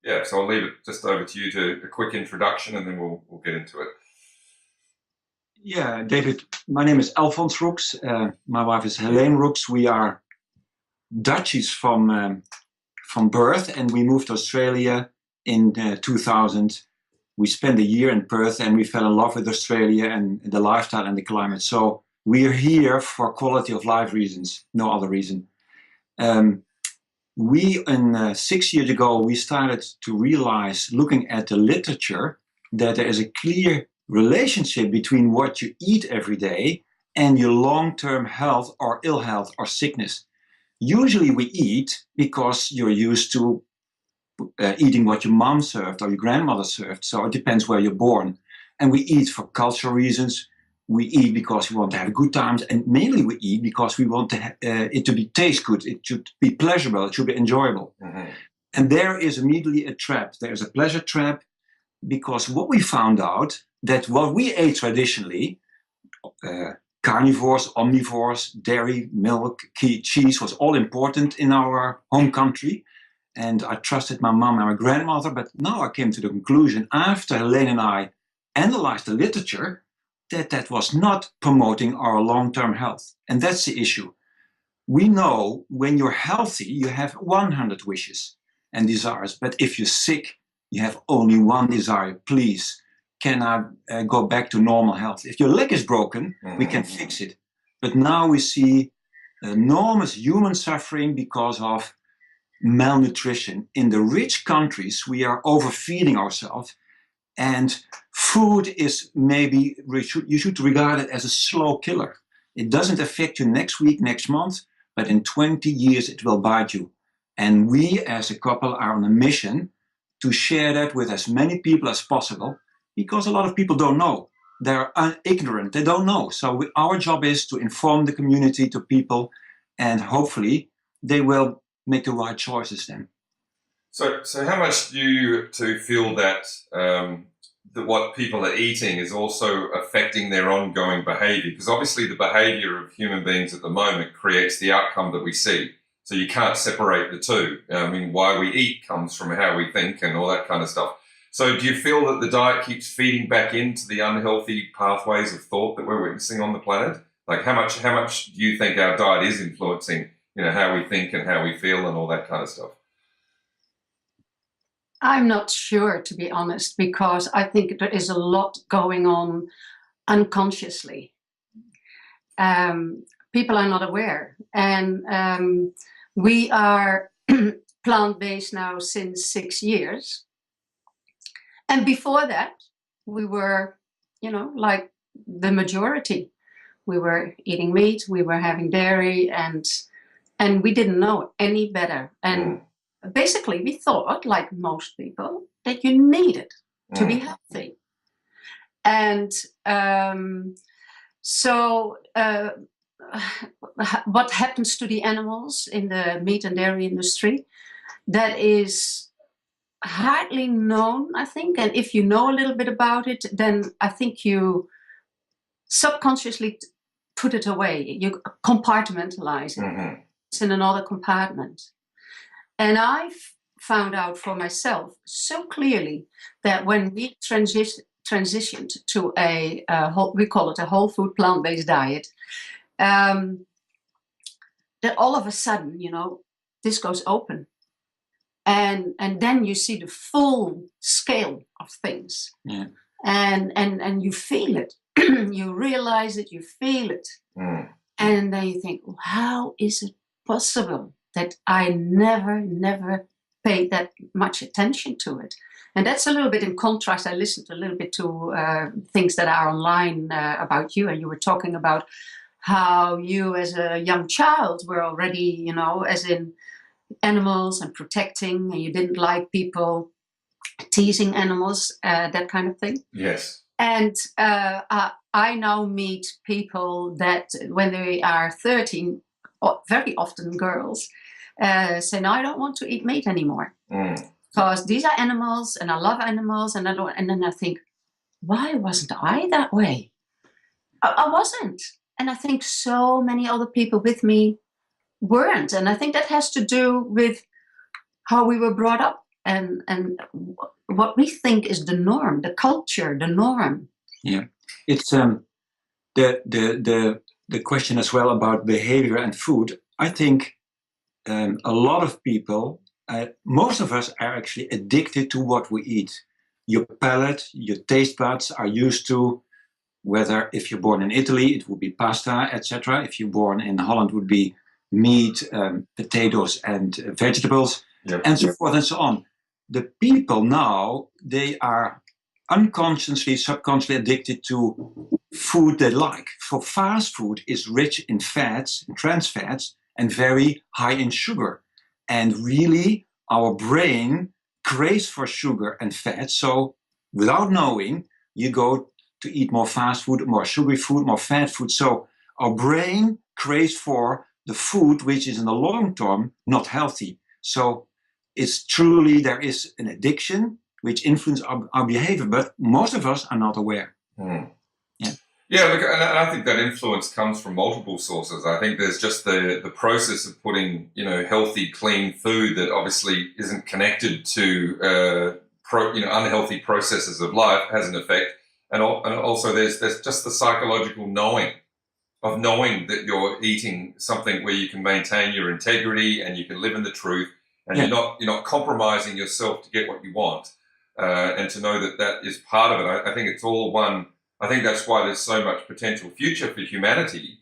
Yeah, so I'll leave it just over to you to a quick introduction, and then we'll get into it. Yeah, David, my name is Alfons Roeks. My wife is Helene Roeks. We are Dutchies from birth, and we moved to Australia in 2000. We spent a year in Perth, and we fell in love with Australia and the lifestyle and the climate. So we are here for quality of life reasons, no other reason. We, 6 years ago, we started to realize, looking at the literature, that there is a clear relationship between what you eat every day and your long-term health or ill health or sickness. Usually we eat because you're used to eating what your mom served or your grandmother served, so it depends where you're born. And we eat for cultural reasons. We eat because we want to have good times, and mainly we eat because we want it to taste good. It should be pleasurable. It should be enjoyable. Mm-hmm. And there is immediately a trap. There is a pleasure trap, because what we found out, that what we ate traditionally, carnivores, omnivores, dairy, milk, cheese, was all important in our home country. And I trusted my mom and my grandmother, but now I came to the conclusion, after Helene and I analyzed the literature, that was not promoting our long-term health. And that's the issue. We know when you're healthy, you have 100 wishes and desires. But if you're sick, you have only one desire. Please, can I go back to normal health? If your leg is broken, we can fix it. But now we see enormous human suffering because of malnutrition. In the rich countries, we are overfeeding ourselves. And food is maybe, you should regard it as a slow killer. It doesn't affect you next week, next month, but in 20 years it will bite you. And we as a couple are on a mission to share that with as many people as possible, because a lot of people don't know. They're ignorant, they don't know. So our job is to inform the community, to people, and hopefully they will make the right choices then. So how much do you feel that that what people are eating is also affecting their ongoing behavior? Because obviously the behavior of human beings at the moment creates the outcome that we see. So you can't separate the two. I mean, why we eat comes from how we think and all that kind of stuff. So do you feel that the diet keeps feeding back into the unhealthy pathways of thought that we're witnessing on the planet? Like how much do you think our diet is influencing, how we think and how we feel and all that kind of stuff? I'm not sure, to be honest, because I think there is a lot going on unconsciously. People are not aware. And we are plant-based now since 6 years. And before that, we were, like the majority. We were eating meat, we were having dairy, and we didn't know any better. And basically, we thought, like most people, that you needed to be healthy. And so what happens to the animals in the meat and dairy industry, that is hardly known, I think. And if you know a little bit about it, then I think you subconsciously put it away. You compartmentalize it. Mm-hmm. It's in another compartment. And I found out for myself so clearly that when we transitioned to we call it a whole food plant-based diet, that all of a sudden, this goes open. And then you see the full scale of things. Yeah. And you feel it. You realize it, you feel it. Mm. And then you think, well, how is it possible that I never paid that much attention to it? And that's a little bit in contrast. I listened a little bit to things that are online about you, and you were talking about how you as a young child were already, as in animals and protecting, and you didn't like people teasing animals, that kind of thing. Yes. And I now meet people that when they are 13, very often girls, say, no, I don't want to eat meat anymore. Because these are animals and I love animals. And then I think, why wasn't I that way? I wasn't. And I think so many other people with me weren't. And I think that has to do with how we were brought up. and what we think is the norm, the culture, the norm. Yeah, it's the question as well about behavior and food. I think a lot of people, most of us, are actually addicted to what we eat. Your palate, your taste buds are used to, whether if you're born in Italy, it would be pasta, etc. If you're born in Holland, it would be meat, potatoes, and vegetables, Yep. and so forth and so on. The people now, they are unconsciously, subconsciously addicted to food they like. For fast food is rich in fats, in trans fats, and very high in sugar. And really, our brain craves for sugar and fat. So without knowing, you go to eat more fast food, more sugary food, more fat food. So our brain craves for the food which is in the long term not healthy. So it's truly, there is an addiction which influences our behavior, but most of us are not aware. Mm. Yeah. Yeah, look, and I think that influence comes from multiple sources. I think there's just the process of putting, healthy, clean food that obviously isn't connected to, unhealthy processes of life has an effect. And also there's just the psychological knowing that you're eating something where you can maintain your integrity and you can live in the truth, and Yeah. you're not compromising yourself to get what you want, and to know that is part of it. I think it's all one. I think that's why there's so much potential future for humanity,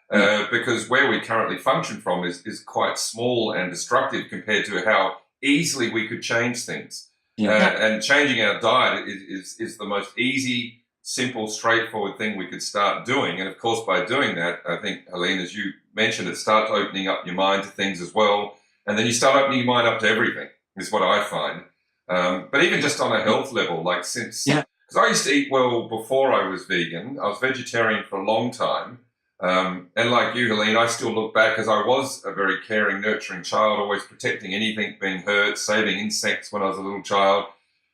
because where we currently function from is quite small and destructive compared to how easily we could change things. Yeah. And changing our diet is the most easy, simple, straightforward thing we could start doing. And of course, by doing that, I think, Helene, as you mentioned, it starts opening up your mind to things as well. And then you start opening your mind up to everything, is what I find. But even just on a health level, like since... Yeah. Because I used to eat well before I was vegan. I was vegetarian for a long time. And like you, Helene, I still look back as I was a very caring, nurturing child, always protecting anything being hurt, saving insects when I was a little child.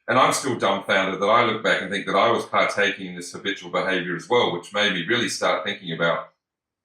And I'm still dumbfounded that I look back and think that I was partaking in this habitual behavior as well, which made me really start thinking about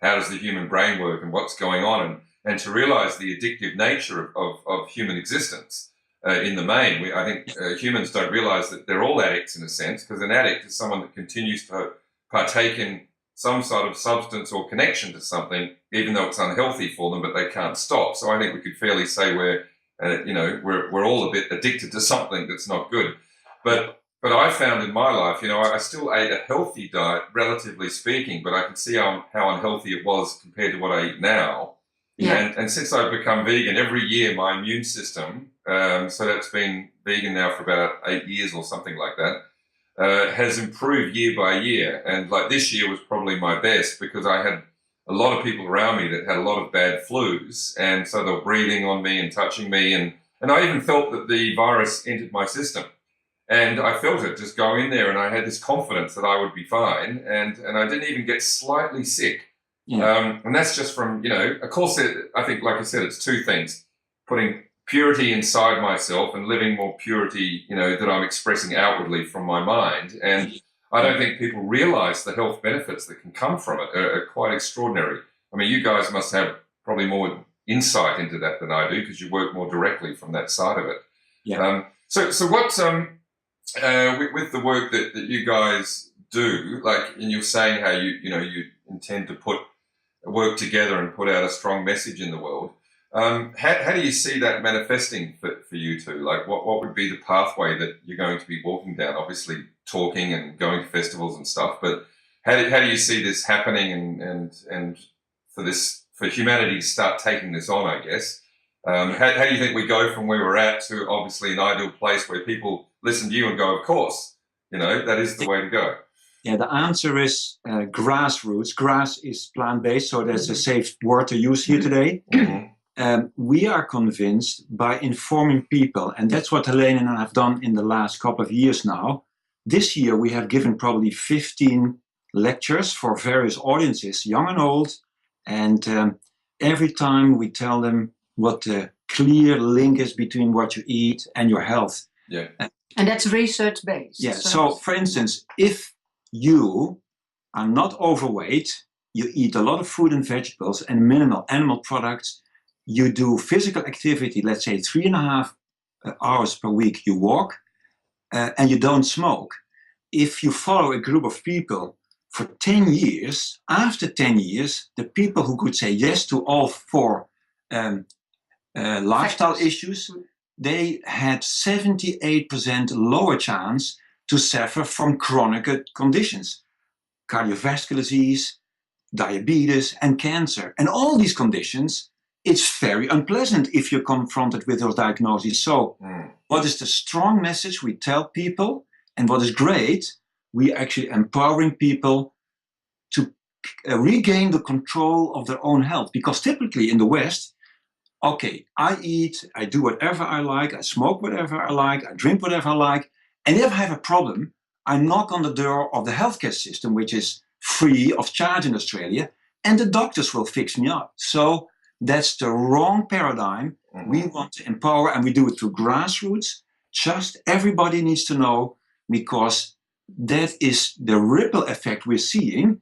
how does the human brain work and what's going on, and to realize the addictive nature of human existence. In the main, I think humans don't realize that they're all addicts in a sense, because an addict is someone that continues to partake in some sort of substance or connection to something, even though it's unhealthy for them, but they can't stop. So I think we could fairly say we're all a bit addicted to something that's not good. But I found in my life, I still ate a healthy diet, relatively speaking, but I can see how unhealthy it was compared to what I eat now. Yeah. And since I've become vegan, every year my immune system, so that's been vegan now for about 8 years or something like that, has improved year by year. And like this year was probably my best, because I had a lot of people around me that had a lot of bad flus. And so they were breathing on me and touching me. And I even felt that the virus entered my system. And I felt it just go in there, and I had this confidence that I would be fine. And I didn't even get slightly sick. Yeah. And that's just from, of course, I think, like I said, it's two things: putting purity inside myself and living more purity, that I'm expressing outwardly from my mind. And I don't think people realize the health benefits that can come from it are quite extraordinary. I mean, you guys must have probably more insight into that than I do, because you work more directly from that side of it. Yeah. So what's, with the work that you guys do, like, and you're saying how you intend to work together and put out a strong message in the world. How do you see that manifesting for you two? Like, what would be the pathway that you're going to be walking down? Obviously, talking and going to festivals and stuff, but how do you see this happening, and for humanity to start taking this on, I guess? How do you think we go from where we're at to obviously an ideal place where people listen to you and go, of course, that is the way to go? Yeah, the answer is grassroots. Grass is plant-based, so that's a safe word to use here today. Mm-hmm. We are convinced by informing people, and that's what Helene and I have done in the last couple of years now. This year, we have given probably 15 lectures for various audiences, young and old, and every time we tell them what the clear link is between what you eat and your health. Yeah. And that's research-based. Yeah, so for instance, if you are not overweight, you eat a lot of fruit and vegetables and minimal animal products, you do physical activity, let's say 3.5 hours per week you walk, and you don't smoke. If you follow a group of people for 10 years, after 10 years, the people who could say yes to all four lifestyle issues, they had 78% lower chance to suffer from chronic conditions, cardiovascular disease, diabetes, and cancer. And all these conditions, it's very unpleasant if you're confronted with those diagnoses. So what is the strong message we tell people? And what is great, we actually empowering people to regain the control of their own health. Because typically in the West, okay, I eat, I do whatever I like, I smoke whatever I like, I drink whatever I like. And if I have a problem, I knock on the door of the healthcare system, which is free of charge in Australia, and the doctors will fix me up. So that's the wrong paradigm. We want to empower, and we do it through grassroots. Just everybody needs to know, because that is the ripple effect we're seeing.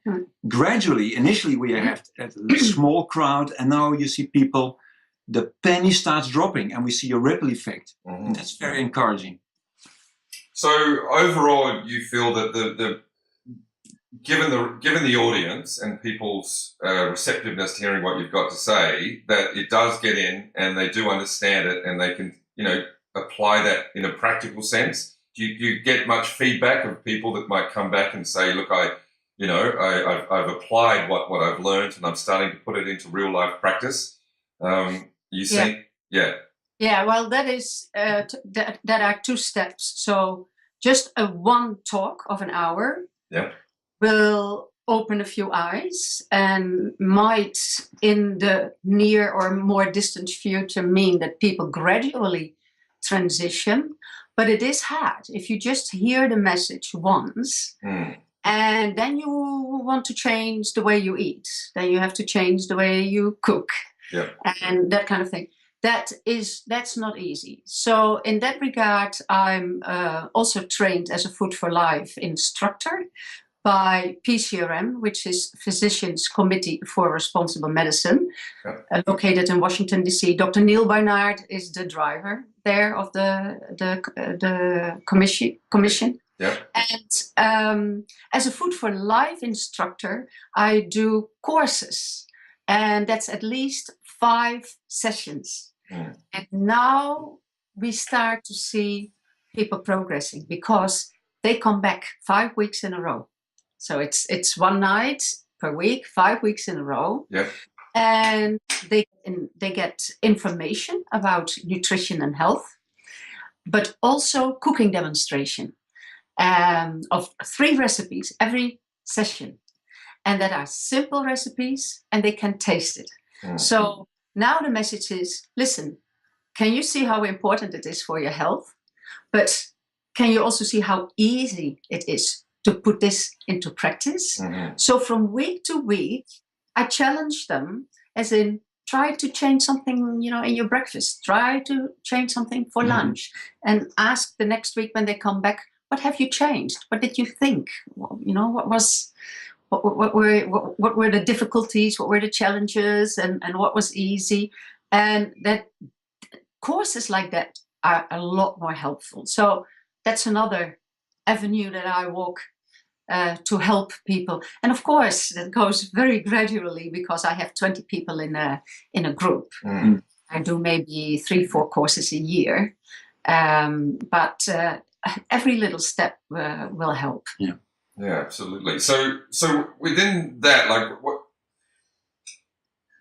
Gradually, initially we have a small crowd, and now you see people, the penny starts dropping, and we see a ripple effect. And that's very encouraging. So overall, you feel that given the audience and people's receptiveness to hearing what you've got to say, that it does get in and they do understand it and they can, apply that in a practical sense. Do you get much feedback of people that might come back and say, look, I've applied what I've learned and I'm starting to put it into real life practice? You think, yeah. Yeah, well, that is that are two steps. So just a one talk of an hour will open a few eyes and might, in the near or more distant future, mean that people gradually transition. But it is hard if you just hear the message once and then you want to change the way you eat. Then you have to change the way you cook and that kind of thing. That's not easy. So in that regard, I'm also trained as a Food for Life instructor by PCRM, which is Physicians Committee for Responsible Medicine, located in Washington, D.C. Dr. Neil Barnard is the driver there of the commission. Yeah. And as a Food for Life instructor, I do courses, and that's at least 5 sessions. And now we start to see people progressing because they come back 5 weeks in a row. So it's one night per week, 5 weeks in a row. Yeah. And they get information about nutrition and health, but also cooking demonstration of 3 recipes every session. And that are simple recipes and they can taste it. So now the message is, listen, can you see how important it is for your health? But can you also see how easy it is to put this into practice? So from week to week, I challenge them, as in, try to change something, in your breakfast. Try to change something for lunch, and ask the next week when they come back, what have you changed? What did you think? What were the difficulties? What were the challenges? And what was easy? And that courses like that are a lot more helpful. So that's another avenue that I walk to help people. And of course, that goes very gradually because I have 20 people in a group. I do maybe 3-4 courses a year. But every little step will help. Yeah, absolutely. So within that, like what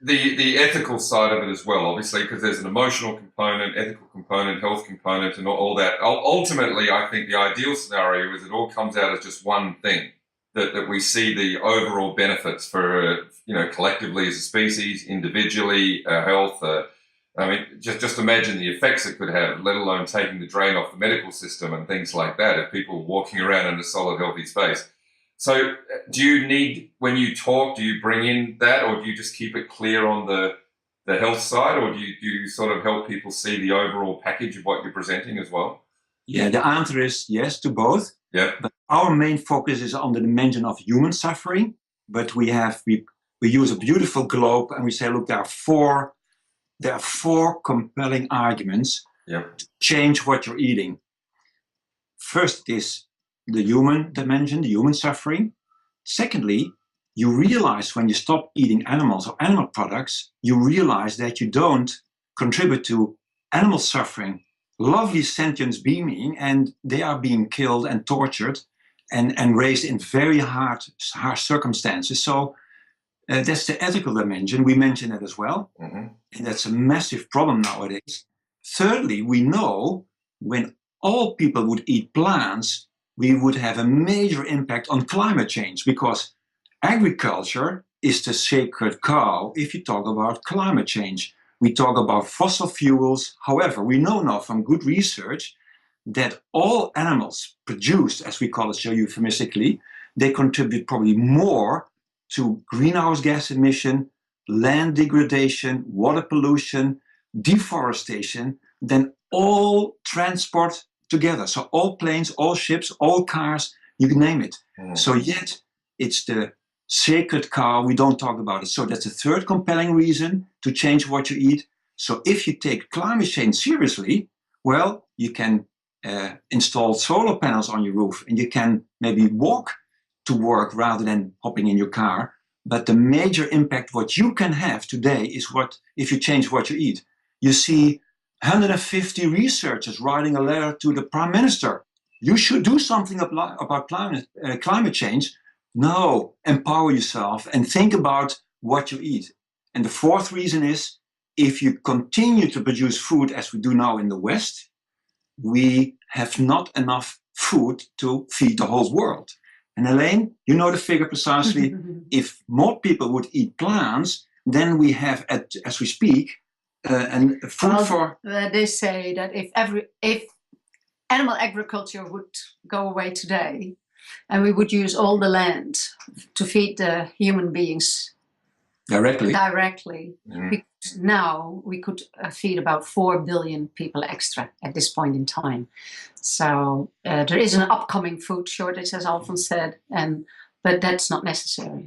the ethical side of it as well, obviously, because there's an emotional component, ethical component, health component, and all that. Ultimately, I think the ideal scenario is it all comes out as just one thing, that we see the overall benefits for, collectively as a species, individually, health. I mean, just imagine the effects it could have, let alone taking the drain off the medical system and things like that, if people were walking around in a solid, healthy space. So do you need, when you talk, do you bring in that, or do you just keep it clear on the health side, or do you sort of help people see the overall package of what you're presenting as well? Yeah, the answer is yes to both. Yeah. But our main focus is on the dimension of human suffering. But we use a beautiful globe and we say, look, there are four compelling arguments Yep. Change what you're eating. First is the human dimension, the human suffering. Secondly, you realize when you stop eating animals or animal products, you realize that you don't contribute to animal suffering. Lovely sentient being, and they are being killed and tortured and raised in very harsh circumstances. So that's the ethical dimension. We mentioned that as well. Mm-hmm. And that's a massive problem nowadays. Thirdly, we know when all people would eat plants, we would have a major impact on climate change, because agriculture is the sacred cow if you talk about climate change. We talk about fossil fuels. However, we know now from good research that all animals produced, as we call it so euphemistically, they contribute probably more to greenhouse gas emission, land degradation, water pollution, deforestation than all transport together. So all planes, all ships, all cars, you can name it. So yet it's the sacred cow, we don't talk about it. So that's the third compelling reason to change what you eat. So if you take climate change seriously, well, you can install solar panels on your roof, and you can maybe walk to work rather than hopping in your car. But the major impact what you can have today is what if you change what you eat. You see 150 researchers writing a letter to the Prime Minister. You should do something about climate change. No, empower yourself and think about what you eat. And the fourth reason is, if you continue to produce food as we do now in the West, we have not enough food to feed the whole world. And Elaine, you know the figure precisely. If more people would eat plants, then we have, as we speak, and food for. They say that if animal agriculture would go away today, and we would use all the land to feed the human beings directly, because now we could feed about 4 billion people extra at this point in time. So there is an upcoming food shortage, as Alfons said, but that's not necessary.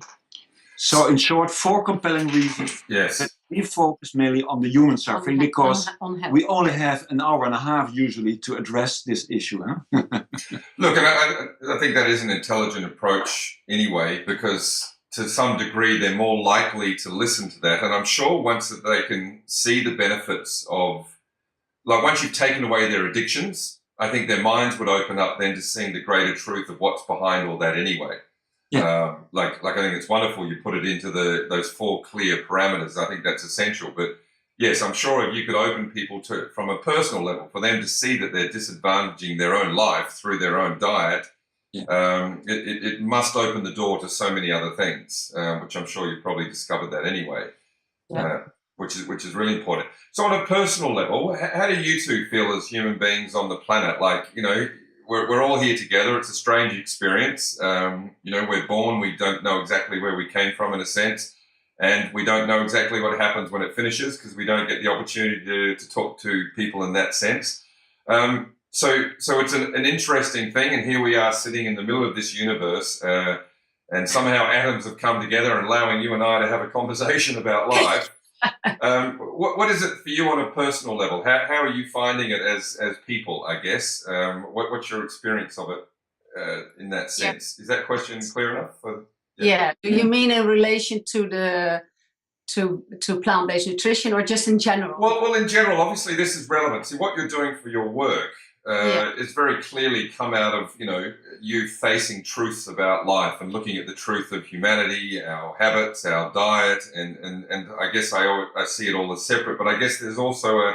So in short, 4 compelling reasons. Yes. That we focus mainly on the human suffering because we only have an hour and a half usually to address this issue. Huh? Look, and I think that is an intelligent approach anyway, because to some degree they're more likely to listen to that. And I'm sure once that they can see the benefits of, like once you've taken away their addictions, I think their minds would open up then to seeing the greater truth of what's behind all that anyway. Yeah. Like I think it's wonderful you put it into those 4 clear parameters. I think that's essential. But yes, I'm sure if you could open people to, from a personal level, for them to see that they're disadvantaging their own life through their own diet, it must open the door to so many other things, which I'm sure you've probably discovered that anyway, which is really important. So on a personal level, how do you two feel as human beings on the planet? Like, you know, we're all here together. It's a strange experience. You know, we're born. We don't know exactly where we came from in a sense. And we don't know exactly what happens when it finishes because we don't get the opportunity to talk to people in that sense. So it's an interesting thing. And here we are sitting in the middle of this universe. And somehow atoms have come together and allowing you and I to have a conversation about life. What is it for you on a personal level? How are you finding it as people, I guess? What's your experience of it in that sense? Is that question clear enough? Do you mean in relation to to plant-based nutrition or just in general? Well, in general, obviously this is relevant. See, what you're doing for your work is very clearly come out of, you know, you facing truths about life and looking at the truth of humanity, our habits, our diet, and I guess I see it all as separate. But I guess there's also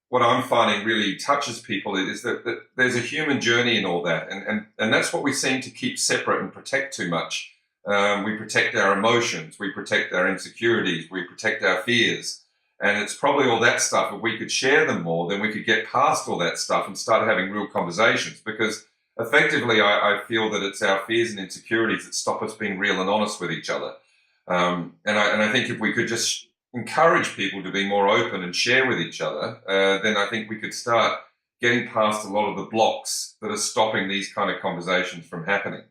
what I'm finding really touches people is that there's a human journey in all that, and that's what we seem to keep separate and protect too much. We protect our emotions, we protect our insecurities, we protect our fears. And it's probably all that stuff. If we could share them more, then we could get past all that stuff and start having real conversations. Because effectively, I feel that it's our fears and insecurities that stop us being real and honest with each other. And I think if we could just encourage people to be more open and share with each other, then I think we could start getting past a lot of the blocks that are stopping these kind of conversations from happening.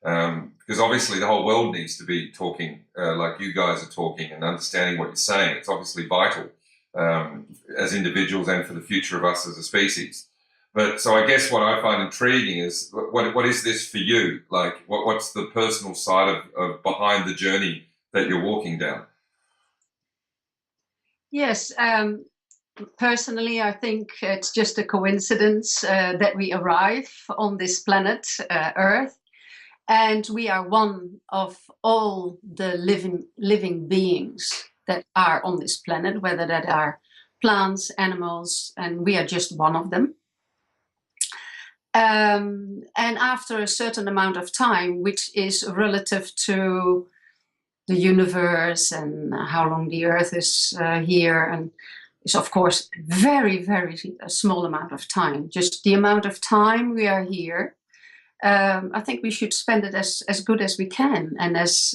Because obviously the whole world needs to be talking like you guys are talking and understanding what you're saying. It's obviously vital. as individuals and for the future of us as a species. But so I guess what I find intriguing is what is this for you? Like, what's the personal side of behind the journey that you're walking down? Yes, personally, I think it's just a coincidence that we arrive on this planet, Earth, and we are one of all the living beings that are on this planet, whether that are plants, animals, and we are just one of them. And after a certain amount of time, which is relative to the universe and how long the Earth is here, and is of course very, very a small amount of time. Just the amount of time we are here, I think we should spend it as good as we can and as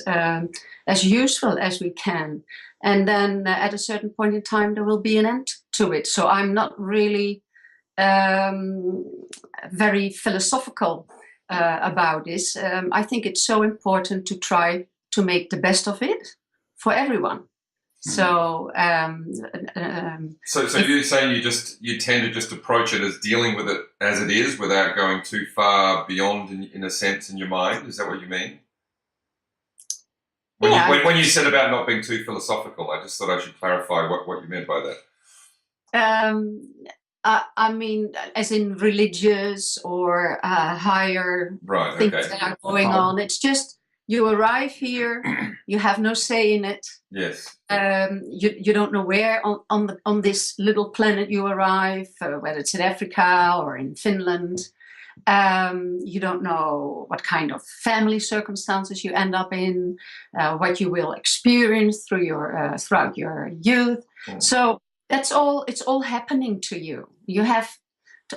useful as we can. And then at a certain point in time, there will be an end to it. So I'm not really very philosophical about this. I think it's so important to try to make the best of it for everyone. So, so you're saying you tend to just approach it as dealing with it as it is, without going too far beyond, in a sense, in your mind. Is that what you mean? When you said about not being too philosophical, I just thought I should clarify what you meant by that. I mean, as in religious or higher things that are going on. It's just you arrive here, you have no say in it. Yes. You don't know where on this little planet you arrive, whether it's in Africa or in Finland. You don't know what kind of family circumstances you end up in, what you will experience throughout your youth. So that's all. It's all happening to you. You have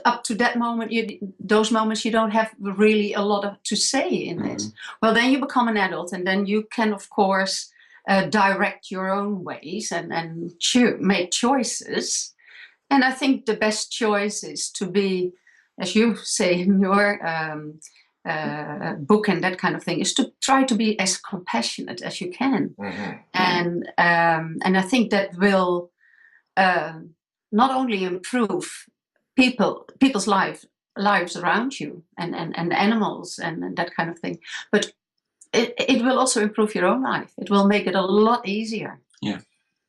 up to that moment, those moments, you don't have really a lot to say in it. Well, then you become an adult, and then you can, of course, direct your own ways and make choices. And I think the best choice is to be, as you say in your book and that kind of thing, is to try to be as compassionate as you can. And I think that will not only improve people's lives around you and animals and that kind of thing, but it will also improve your own life. It will make it a lot easier. Yeah.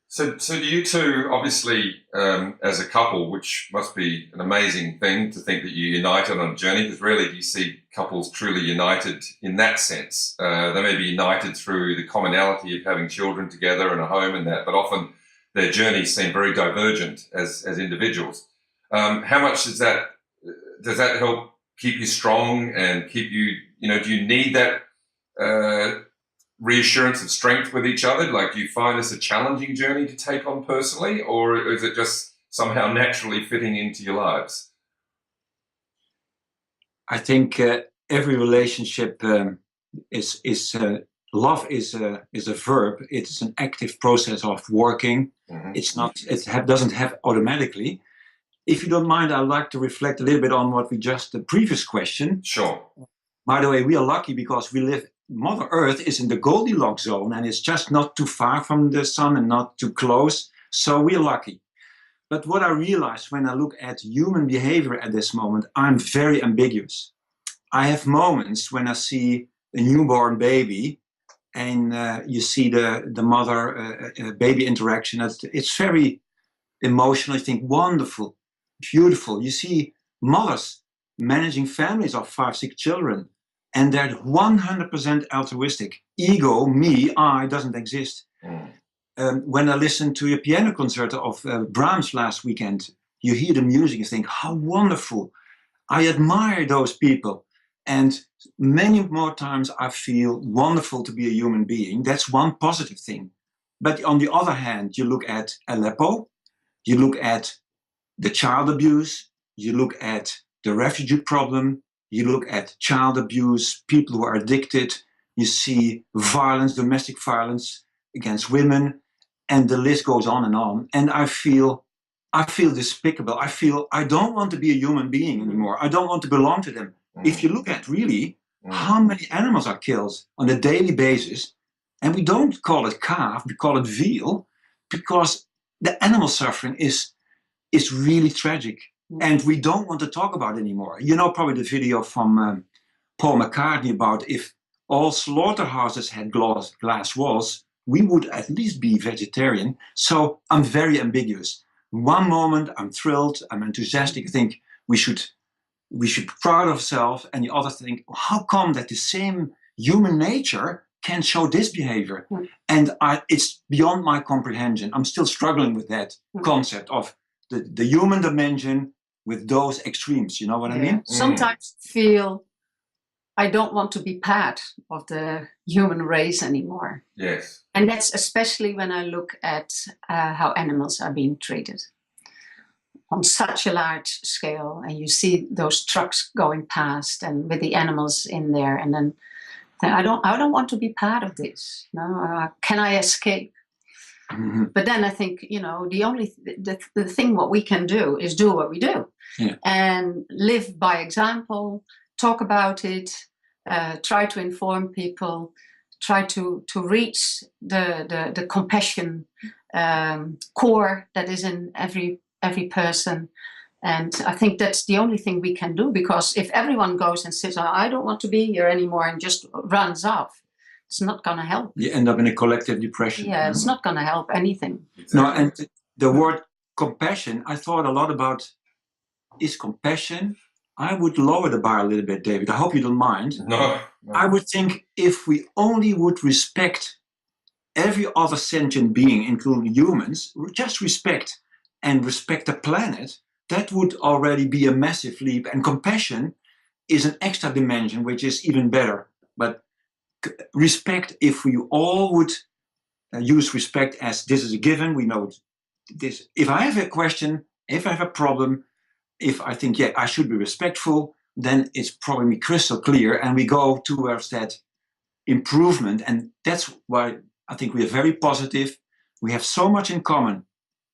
So do you two, obviously, as a couple, which must be an amazing thing to think that you're united on a journey, because rarely do you see couples truly united in that sense. They may be united through the commonality of having children together and a home and that, but often their journeys seem very divergent as individuals. How much does that help keep you strong and keep you, do you need that reassurance of strength with each other? Like, do you find this a challenging journey to take on personally, or is it just somehow naturally fitting into your lives? I think every relationship is love is a verb. It's an active process of working. It's not. Doesn't have automatically. If you don't mind, I'd like to reflect a little bit on what the previous question. Sure. By the way, we are lucky because we live. Mother Earth is in the Goldilocks zone, and it's just not too far from the sun and not too close. So we're lucky. But what I realize when I look at human behavior at this moment, I'm very ambiguous. I have moments when I see a newborn baby, and you see the mother-baby interaction. It's very emotional. I think wonderful, beautiful. You see mothers managing families of 5, 6 children, and they're 100% altruistic. Ego, me, I, doesn't exist. When I listened to a piano concerto of Brahms last weekend, you hear the music, you think, how wonderful. I admire those people. And many more times I feel wonderful to be a human being. That's one positive thing. But on the other hand, you look at Aleppo, you look at the child abuse, you look at the refugee problem, you look at child abuse, people who are addicted, you see violence, domestic violence against women, and the list goes on. And I feel despicable. I feel I don't want to be a human being anymore. I don't want to belong to them. If you look at really how many animals are killed on a daily basis, and we don't call it calf, we call it veal, because the animal suffering is really tragic. And we don't want to talk about it anymore. You know, probably the video from Paul McCartney about if all slaughterhouses had glass walls, we would at least be vegetarian. So I'm very ambiguous. One moment I'm thrilled, I'm enthusiastic, I think we should be proud of ourselves, and the other think, how come that the same human nature can show this behavior? And it's beyond my comprehension. I'm still struggling with that concept of the human dimension with those extremes. You know what I mean? Sometimes feel I don't want to be part of the human race anymore. Yes. And that's especially when I look at how animals are being treated on such a large scale. And you see those trucks going past and with the animals in there. And then I don't want to be part of this. No, can I escape? Mm-hmm. But then I think, you know, the thing what we can do is do what we do and live by example, talk about it, try to inform people, try to reach the compassion core that is in every person. And I think that's the only thing we can do, because if everyone goes and says, I don't want to be here anymore, and just runs off, it's not going to help. You end up in a collective depression. Yeah, it's not going to help anything. No, and the word compassion, I thought a lot about, is compassion? I would lower the bar a little bit, David. I hope you don't mind. No. I would think if we only would respect every other sentient being, including humans, just respect the planet, that would already be a massive leap. And compassion is an extra dimension, which is even better. But respect, if we all would use respect as this is a given, we know this. If I have a question, if I have a problem, if I think, I should be respectful, then it's probably crystal clear, and we go towards that improvement. And that's why I think we are very positive. We have so much in common,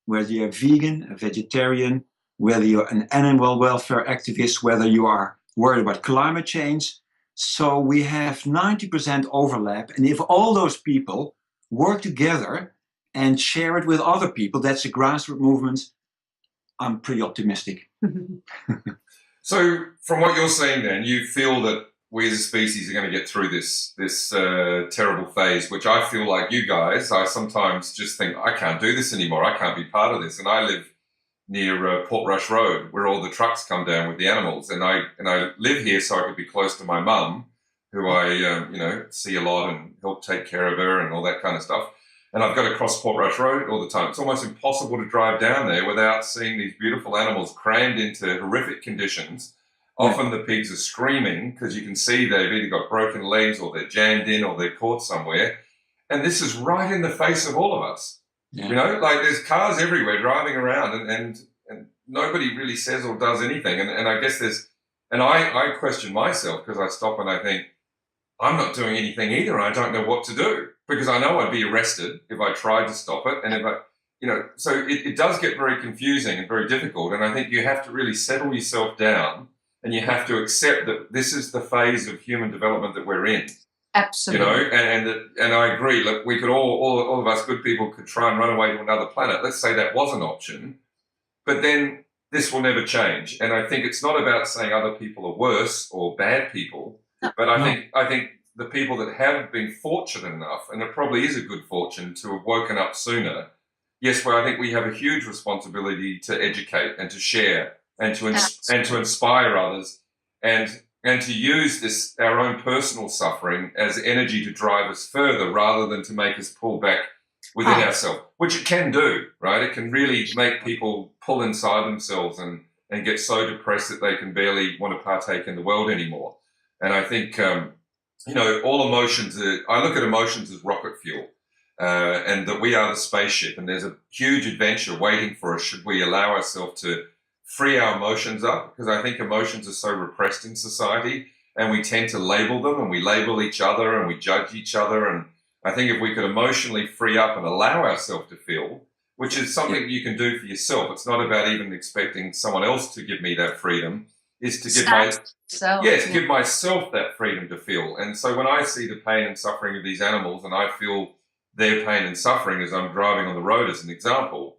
whether you're vegan, a vegetarian, whether you're an animal welfare activist, whether you are worried about climate change. So we have 90% overlap. And if all those people work together and share it with other people, that's a grassroots movement, I'm pretty optimistic. So from what you're saying then, you feel that we as a species are going to get through this terrible phase, which I feel like you guys, I sometimes just think, I can't do this anymore. I can't be part of this. And I live near Portrush Road, where all the trucks come down with the animals. And I live here so I could be close to my mum, who I see a lot and help take care of her and all that kind of stuff. And I've got to cross Portrush Road all the time. It's almost impossible to drive down there without seeing these beautiful animals crammed into horrific conditions. Often the pigs are screaming because you can see they've either got broken legs or they're jammed in or they're caught somewhere. And this is right in the face of all of us. Yeah. You know, like there's cars everywhere driving around and nobody really says or does anything. And I guess I question myself, because I stop and I think, I'm not doing anything either. I don't know what to do, because I know I'd be arrested if I tried to stop it. And so it does get very confusing and very difficult. And I think you have to really settle yourself down, and you have to accept that this is the phase of human development that we're in. Absolutely. You know, and I agree. Look, we could all of us good people could try and run away to another planet. Let's say that was an option, but then this will never change. And I think it's not about saying other people are worse or bad people. But I think the people that have been fortunate enough, and it probably is a good fortune to have woken up sooner, yes, well, I think we have a huge responsibility to educate and to share and to inspire others and to use our own personal suffering as energy to drive us further, rather than to make us pull back within ourselves, which it can do, right? It can really make people pull inside themselves and get so depressed that they can barely want to partake in the world anymore. And I think, all emotions, I look at emotions as rocket fuel, and that we are the spaceship, and there's a huge adventure waiting for us should we allow ourselves to free our emotions up, because I think emotions are so repressed in society, and we tend to label them, and we label each other, and we judge each other. And I think if we could emotionally free up and allow ourselves to feel, which is something you can do for yourself, it's not about even expecting someone else to give me that freedom, is to give myself that freedom to feel. And so when I see the pain and suffering of these animals, and I feel their pain and suffering as I'm driving on the road as an example,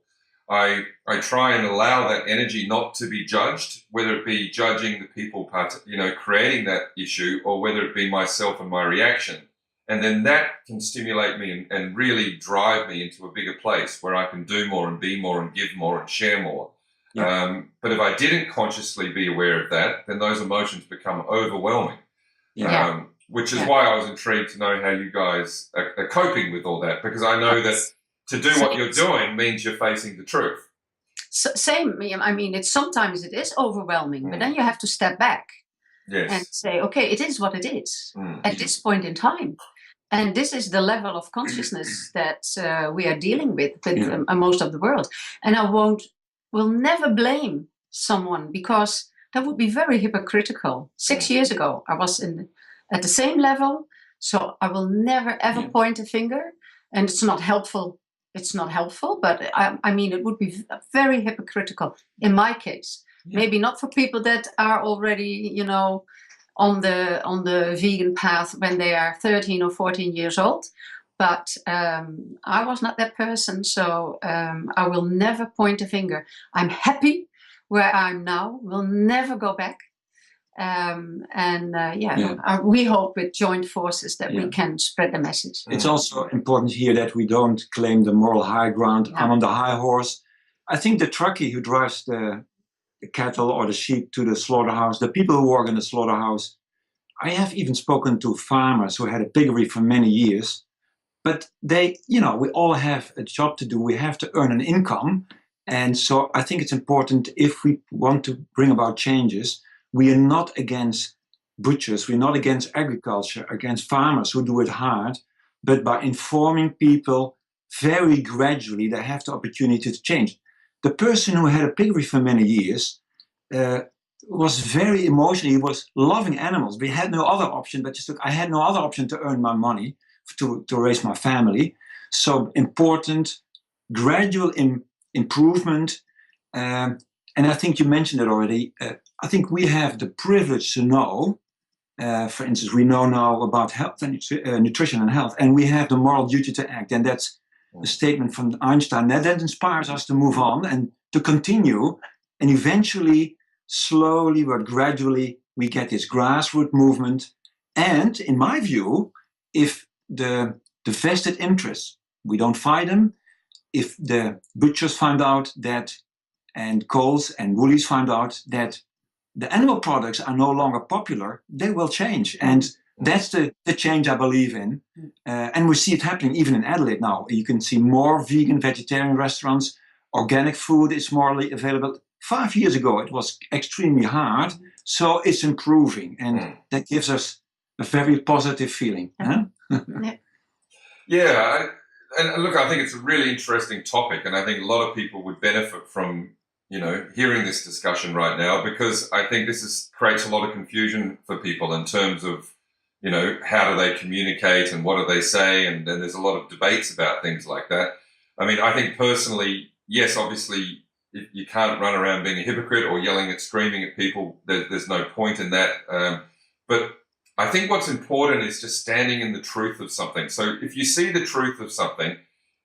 I try and allow that energy not to be judged, whether it be judging the people creating that issue, or whether it be myself and my reaction. And then that can stimulate me and really drive me into a bigger place where I can do more and be more and give more and share more. Yeah. But if I didn't consciously be aware of that, then those emotions become overwhelming. Yeah. Which is why I was intrigued to know how you guys are coping with all that, because I know that to do what you're doing means you're facing the truth. Same. I mean, sometimes it is overwhelming, but then you have to step back and say, okay, it is what it is at this point in time. And this is the level of consciousness that we are dealing with most of the world. And I will never blame someone, because that would be very hypocritical. 6 years ago, I was at the same level, so I will never ever point a finger. And it's not helpful. It's not helpful, but I mean, it would be very hypocritical in my case. Maybe not for people that are already, on the vegan path when they are 13 or 14 years old. But I was not that person, so I will never point a finger. I'm happy where I'm now. Will never go back. We hope with joint forces that we can spread the message. It's also important here that we don't claim the moral high ground. I'm on the high horse. I think the truckie who drives the cattle or the sheep to the slaughterhouse, the people who work in the slaughterhouse, I have even spoken to farmers who had a piggery for many years, but they, we all have a job to do. We have to earn an income. And so I think it's important, if we want to bring about changes, we are not against butchers, we're not against agriculture, against farmers who do it hard, but by informing people very gradually, they have the opportunity to change. The person who had a piggery for many years was very emotional. He was loving animals. We had no other option, but I had no other option to earn my money to raise my family. So important, gradual improvement. And I think you mentioned it already. I think we have the privilege to know, for instance, we know now about health and nutrition and health, and we have the moral duty to act. And that's a statement from Einstein that inspires us to move on and to continue. And eventually, slowly but gradually, we get this grassroots movement. And in my view, if the vested interests, we don't fight them, if the butchers find out that, and Coles and Woolies find out that the animal products are no longer popular, they will change. And that's the change I believe in. And we see it happening even in Adelaide now. You can see more vegan, vegetarian restaurants. Organic food is more available. 5 years ago, it was extremely hard. So it's improving. And that gives us a very positive feeling. Huh? And look, I think it's a really interesting topic. And I think a lot of people would benefit from hearing this discussion right now, because I think this creates a lot of confusion for people in terms of, how do they communicate and what do they say? And then there's a lot of debates about things like that. I mean, I think personally, yes, obviously, you can't run around being a hypocrite or yelling and screaming at people. There's no point in that. But I think what's important is just standing in the truth of something. So if you see the truth of something,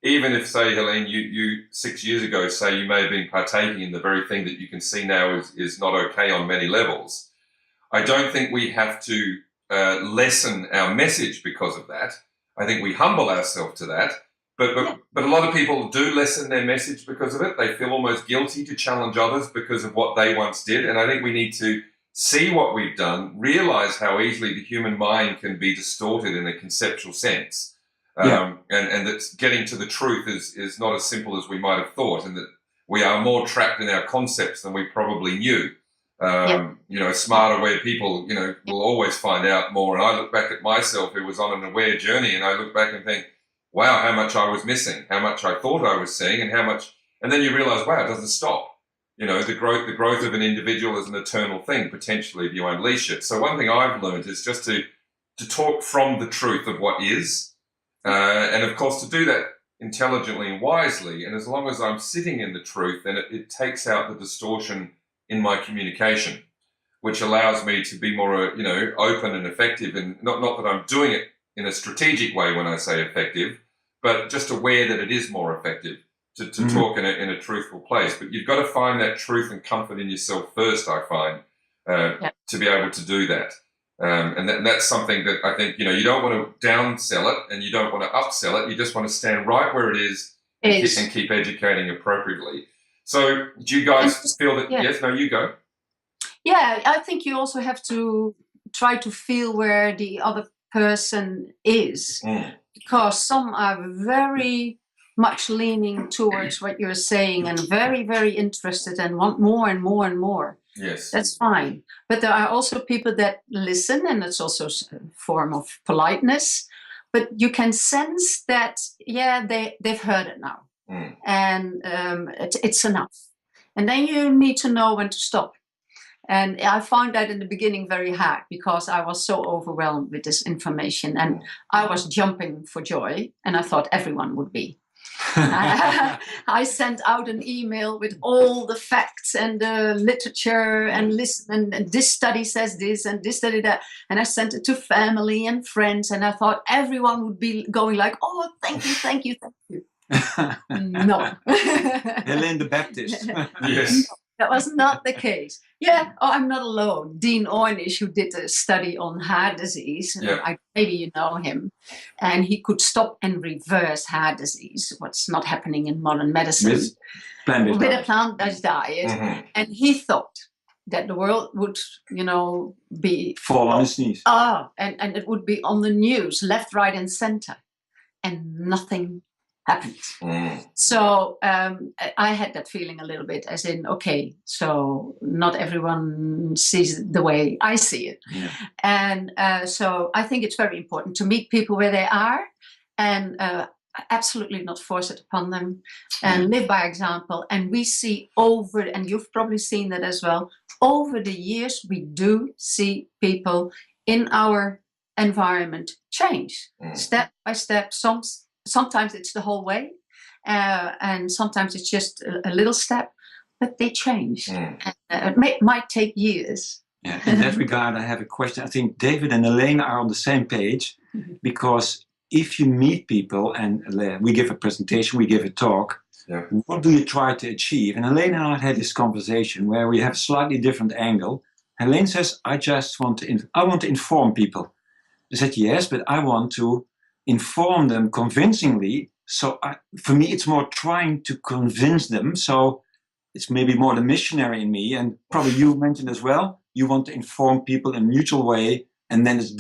even if, say, Helene, you 6 years ago, say you may have been partaking in the very thing that you can see now is not okay on many levels, I don't think we have to lessen our message because of that. I think we humble ourselves to that. But a lot of people do lessen their message because of it. They feel almost guilty to challenge others because of what they once did. And I think we need to see what we've done, realize how easily the human mind can be distorted in a conceptual sense. And that getting to the truth is not as simple as we might have thought, and that we are more trapped in our concepts than we probably knew. Smart, aware people, will always find out more. And I look back at myself who was on an aware journey, and I look back and think, wow, how much I was missing, how much I thought I was seeing, and how much, and then you realize, wow, it doesn't stop. The growth of an individual is an eternal thing, potentially, if you unleash it. So one thing I've learned is just to talk from the truth of what is. And of course, to do that intelligently and wisely. And as long as I'm sitting in the truth, then it takes out the distortion in my communication, which allows me to be more, open and effective. And not that I'm doing it in a strategic way when I say effective, but just aware that it is more effective. to talk in a truthful place. But you've got to find that truth and comfort in yourself first, I find, to be able to do that. And that's something that I think, you don't want to downsell it and you don't want to upsell it. You just want to stand right where it is and keep educating appropriately. So do you guys feel that, yes, no, you go. Yeah, I think you also have to try to feel where the other person is, because some are very much leaning towards what you're saying and very, very interested and want more and more and more. Yes. That's fine. But there are also people that listen, and it's also a form of politeness. But you can sense that, they've heard it now. And it's enough. And then you need to know when to stop. And I found that in the beginning very hard, because I was so overwhelmed with this information. And I was jumping for joy, and I thought everyone would be. I sent out an email with all the facts and the literature and listen, and this study says this and this study that, and I sent it to family and friends, and I thought everyone would be going like, oh, thank you, thank you, thank you. No. Helene the Baptist. Yes. That was not the case. I'm not alone. Dean Ornish, who did a study on heart disease, maybe you know him, and he could stop and reverse heart disease, what's not happening in modern medicine, with a plant-based diet. And he thought that the world would, be... fall on his knees. And it would be on the news, left, right, and center. And nothing happened. So I had that feeling a little bit, as in, okay, so not everyone sees it the way I see it. And so I think it's very important to meet people where they are, and absolutely not force it upon them, and live by example. And we see and you've probably seen that as well, over the years, we do see people in our environment change step by step. Sometimes it's the whole way, and sometimes it's just a little step, but they change. And it might take years. Yeah, in that regard, I have a question. I think David and Elaine are on the same page, because if you meet people and we give a presentation, we give a talk, what do you try to achieve? And Elaine and I had this conversation where we have a slightly different angle. Elaine says, I want to inform people. I said, yes, but I want to inform them convincingly. So for me, it's more trying to convince them. So it's maybe more the missionary in me. And probably you mentioned as well, you want to inform people in a mutual way. And then it's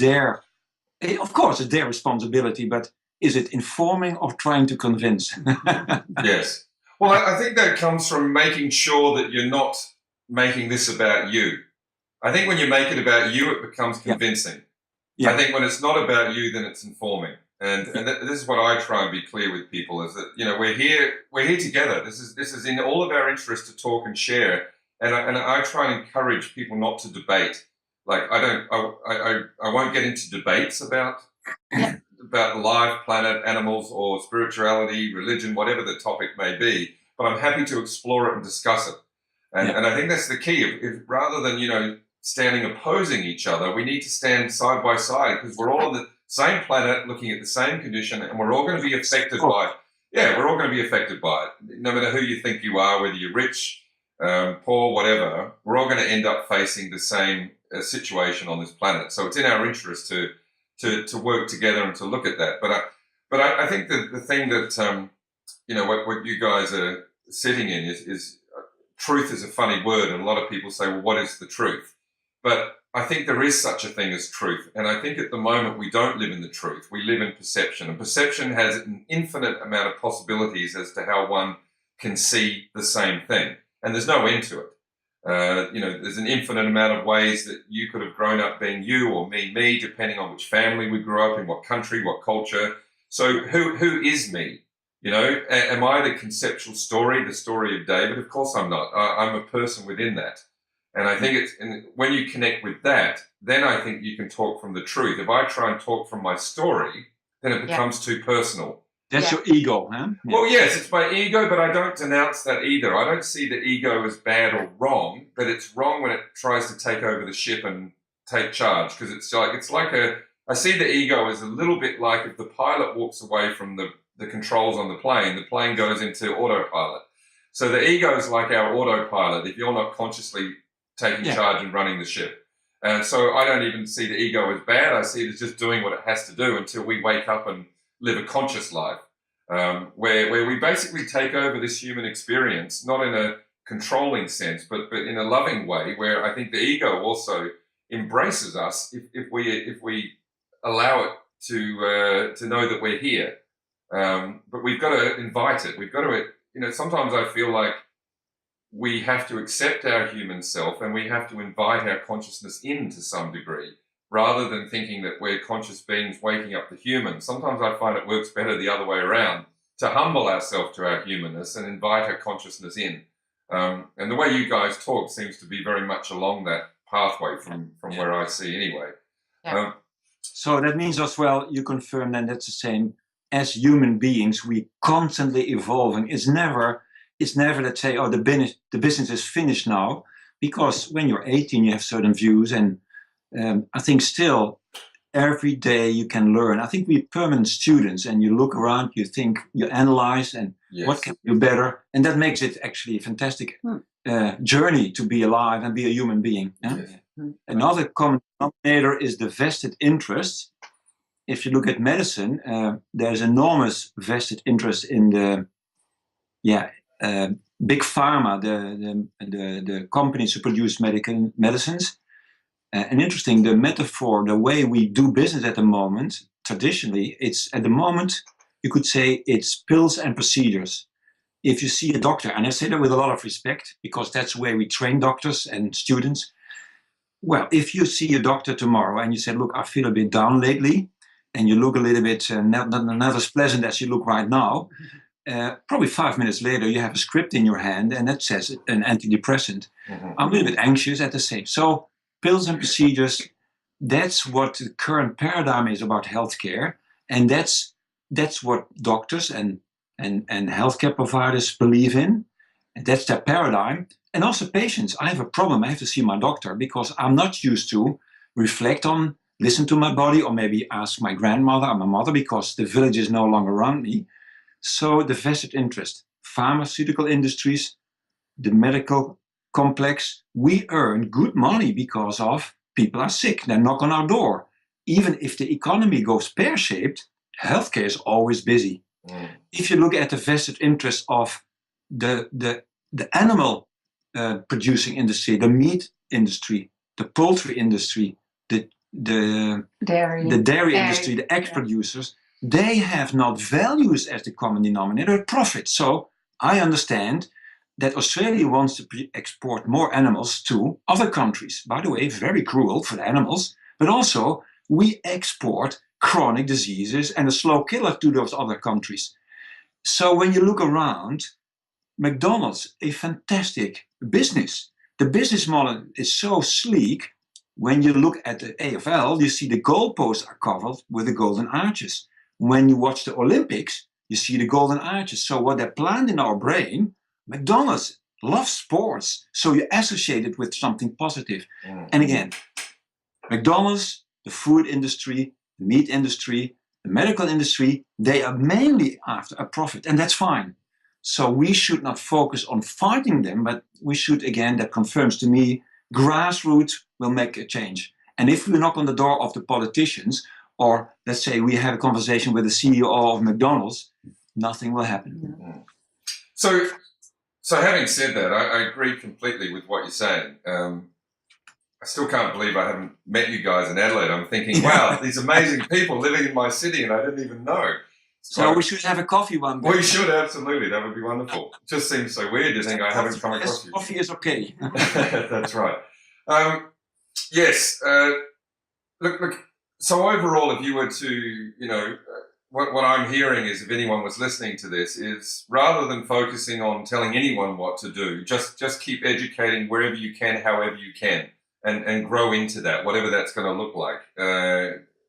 of course, it's their responsibility, but is it informing or trying to convince? Yes. Well, I think that comes from making sure that you're not making this about you. I think when you make it about you, it becomes convincing. I think when it's not about you, then it's informing. And this is what I try and be clear with people, is that, we're here together. This is in all of our interest to talk and share. And I try and encourage people not to debate. Like I won't get into debates about life, planet, animals, or spirituality, religion, whatever the topic may be. But I'm happy to explore it and discuss it. And I think that's the key. If rather than standing opposing each other, we need to stand side by side, because we're all on the same planet looking at the same condition, and we're all going to be affected by it. Yeah, we're all going to be affected by it. No matter who you think you are, whether you're rich, poor, whatever, we're all going to end up facing the same situation on this planet. So it's in our interest to work together and to look at that. But I think that the thing that what you guys are sitting in is truth is a funny word, and a lot of people say, well, what is the truth? But I think there is such a thing as truth. And I think at the moment we don't live in the truth. We live in perception. And perception has an infinite amount of possibilities as to how one can see the same thing. And there's no end to it. There's an infinite amount of ways that you could have grown up being you, or me, depending on which family we grew up in, what country, what culture. So who is me? Am I the conceptual story, the story of David? Of course I'm not. I'm a person within that. And I think when you connect with that, then I think you can talk from the truth. If I try and talk from my story, then it becomes too personal. That's your ego, huh? Yeah. Well, yes, it's my ego, but I don't denounce that either. I don't see the ego as bad or wrong, but it's wrong when it tries to take over the ship and take charge, because I see the ego as a little bit like if the pilot walks away from the the controls on the plane goes into autopilot. So the ego is like our autopilot if you're not consciously taking charge and running the ship. And so I don't even see the ego as bad. I see it as just doing what it has to do until we wake up and live a conscious life, where we basically take over this human experience, not in a controlling sense, but in a loving way, where I think the ego also embraces us if we allow it to know that we're here. But we've got to invite it. We've got to, sometimes I feel like we have to accept our human self and we have to invite our consciousness in to some degree, rather than thinking that we're conscious beings waking up the human. Sometimes I find it works better the other way around, to humble ourselves to our humanness and invite our consciousness in. And the way you guys talk seems to be very much along that pathway from where I see anyway. Yeah. So that means as well, you confirm then that's the same. As human beings, we constantly evolving. It's never, let's say, oh, the business is finished now. Because when you're 18, you have certain views. And I think still, every day you can learn. I think we're permanent students, and you look around, you think, you analyze, and what can we do better? And that makes it actually a fantastic journey to be alive and be a human being. Yeah? Yes. Another common denominator is the vested interest. If you look at medicine, there's enormous vested interest in the big pharma, the companies who produce medicines. And interesting, the metaphor, the way we do business at the moment, traditionally, it's at the moment, you could say it's pills and procedures. If you see a doctor, and I say that with a lot of respect, because that's where we train doctors and students. Well, if you see a doctor tomorrow and you say, look, I feel a bit down lately, and you look a little bit not as pleasant as you look right now, probably 5 minutes later you have a script in your hand and that says an antidepressant. Mm-hmm. I'm a little bit anxious at the same. So pills and procedures, that's what the current paradigm is about healthcare, and that's what doctors and healthcare providers believe in. And that's their paradigm. And also patients. I have a problem. I have to see my doctor because I'm not used to reflect on, listen to my body, or maybe ask my grandmother or my mother because the village is no longer around me. So the vested interest, pharmaceutical industries, the medical complex, we earn good money because of people are sick. They knock on our door. Even if the economy goes pear-shaped, healthcare is always busy. Mm. If you look at the vested interest of the animal producing industry, the meat industry, the poultry industry, the dairy industry, the egg producers, they have not values as the common denominator, but profit. So I understand that Australia wants to export more animals to other countries. By the way, very cruel for the animals, but also we export chronic diseases and a slow killer to those other countries. So when you look around, McDonald's, a fantastic business. The business model is so sleek. When you look at the AFL, you see the goalposts are covered with the golden arches. When you watch the Olympics, you see the golden arches. So what they planned in our brain, McDonald's loves sports, so you associate it with something positive. Mm. And again, McDonald's, the food industry, the meat industry, the medical industry, they are mainly after a profit, and that's fine. So we should not focus on fighting them, but we should, again, that confirms to me, grassroots will make a change. And if we knock on the door of the politicians, or let's say we have a conversation with the CEO of McDonald's, nothing will happen. Mm. So having said that, I agree completely with what you're saying. I still can't believe I haven't met you guys in Adelaide. I'm thinking, wow, these amazing people living in my city and I didn't even know. So we should have a coffee one day. We should, absolutely. That would be wonderful. It just seems so weird to think I haven't come across you. Coffee is okay. That's right. Yes. Look. So overall, if you were to, what I'm hearing is, if anyone was listening to this, is rather than focusing on telling anyone what to do, just keep educating wherever you can, however you can, and grow into that, whatever that's going to look like,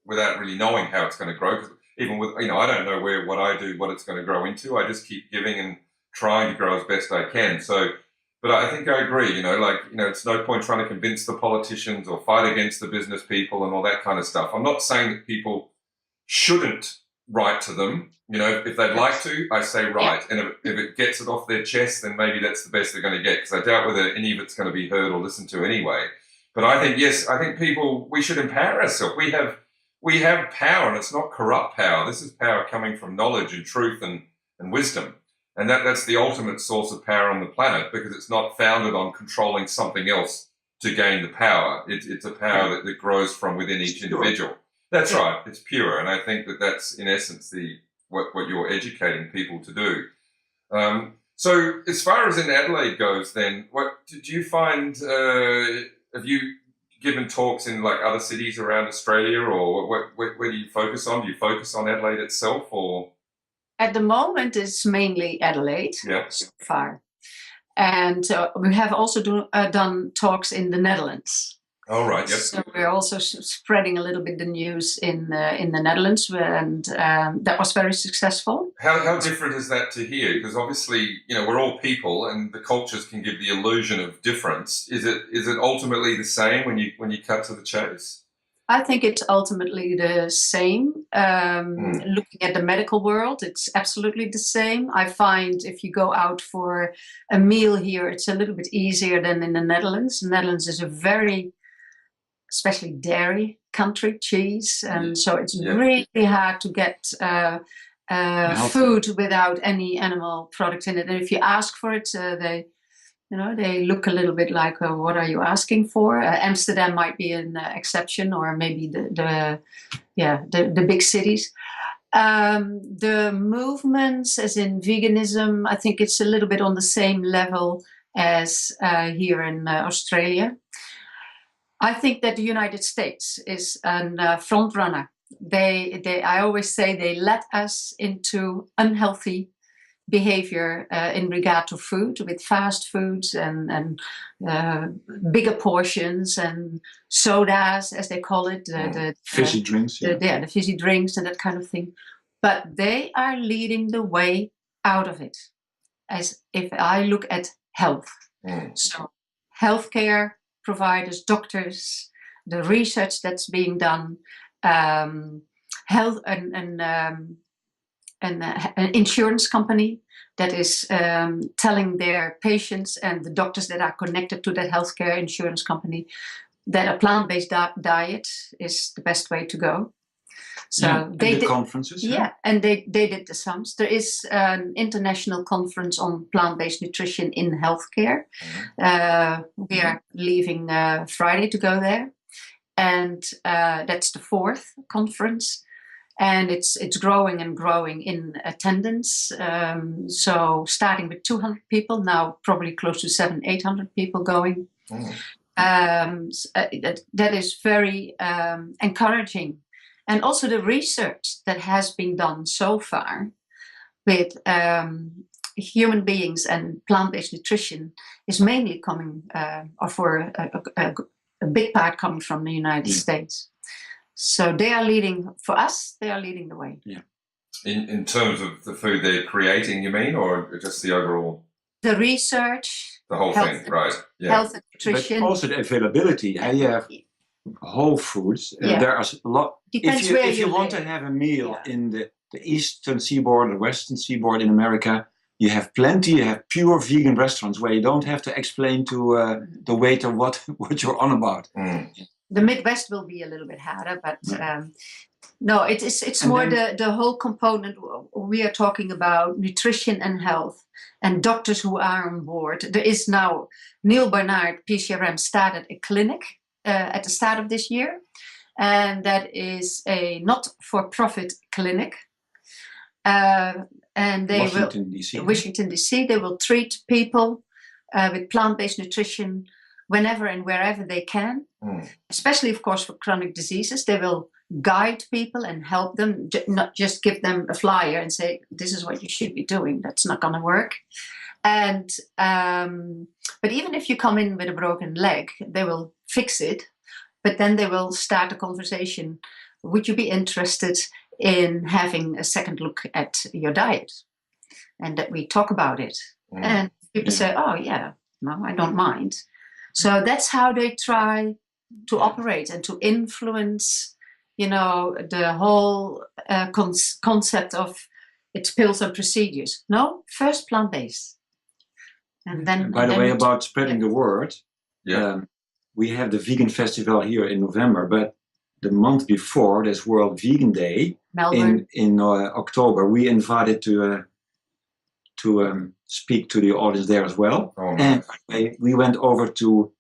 without really knowing how it's going to grow. Because even with, I don't know what I do, what it's going to grow into. I just keep giving and trying to grow as best I can. So, but I think I agree, it's no point trying to convince the politicians or fight against the business people and all that kind of stuff. I'm not saying that people shouldn't write to them. You know, if they'd like to, I say write. And if it gets it off their chest, then maybe that's the best they're going to get, because I doubt whether any of it's going to be heard or listened to anyway. But I think, yes, I think people, we should empower ourselves. We have power, and it's not corrupt power. This is power coming from knowledge and truth and wisdom. And that's the ultimate source of power on the planet, because it's not founded on controlling something else to gain the power. It's a power that grows from within each individual. That's right. It's pure. And I think that's, in essence, what you're educating people to do. So as far as in Adelaide goes, then, what did you find, have you given talks in like other cities around Australia, or where do you focus on? Do you focus on Adelaide itself, or? At the moment, it's mainly Adelaide so far. And we have also done talks in the Netherlands. Oh, right, yep. So we're also spreading a little bit the news in the Netherlands, and that was very successful. How different is that to here? Because obviously, you know, we're all people, and the cultures can give the illusion of difference. Is it ultimately the same when you cut to the chase? I think it's ultimately the same. Looking at the medical world, it's absolutely the same. I find if you go out for a meal here, it's a little bit easier than in the Netherlands. The Netherlands is a very, especially dairy country, cheese, and so it's really hard to get food without any animal product in it. And if you ask for it, they look a little bit like, what are you asking for? Amsterdam might be an exception, or maybe the big cities. The movements, as in veganism, I think it's a little bit on the same level as here in Australia. I think that the United States is a front runner. I always say they let us into unhealthy behavior in regard to food, with fast foods and bigger portions and sodas, as they call it, the fizzy drinks, the fizzy drinks and that kind of thing. But they are leading the way out of it. As if I look at health, so healthcare providers, doctors, the research that's being done, health an insurance company that is telling their patients and the doctors that are connected to that healthcare insurance company that a plant-based diet is the best way to go. So they did conferences. And they did the sums. There is an international conference on plant-based nutrition in healthcare. We are leaving Friday to go there, and that's the 4th conference. And it's growing and growing in attendance. So starting with 200 people, now probably close to 700-800 people going. That is very encouraging. And also the research that has been done so far with human beings and plant-based nutrition is mainly coming, or for a big part coming from the United States. So they are leading, for us, they are leading the way. Yeah. In terms of the food they're creating, you mean, or just the overall? The research. The whole thing, right. Yeah. Health and nutrition. But also the availability. You have whole foods. There are a lot. Depends if you want to have a meal in the eastern seaboard, the western seaboard in America, you have plenty. You have pure vegan restaurants where you don't have to explain to the waiter what you're on about. The Midwest will be a little bit harder, but no, it's more the whole component. We are talking about nutrition and health, and doctors who are on board. There is now, Neil Barnard, PCRM, started a clinic at the start of this year, and that is a not-for-profit clinic. And they Washington DC. They will treat people with plant-based nutrition whenever and wherever they can, especially, of course, for chronic diseases. They will guide people and help them, not just give them a flyer and say, this is what you should be doing. That's not going to work. And but even if you come in with a broken leg, they will fix it, but then they will start a conversation. Would you be interested in having a second look at your diet? And that we talk about it. And people say, oh yeah, no, I don't mind. So that's how they try to operate and to influence the whole concept of it's pills and procedures. No, first plant-based. And then, by the way, about spreading yeah. the word, Yeah. we have the vegan festival here in November, but the month before, there's World Vegan Day Melbourne. in October. We invited to speak to the audience there as well. Oh, And nice. we went over to,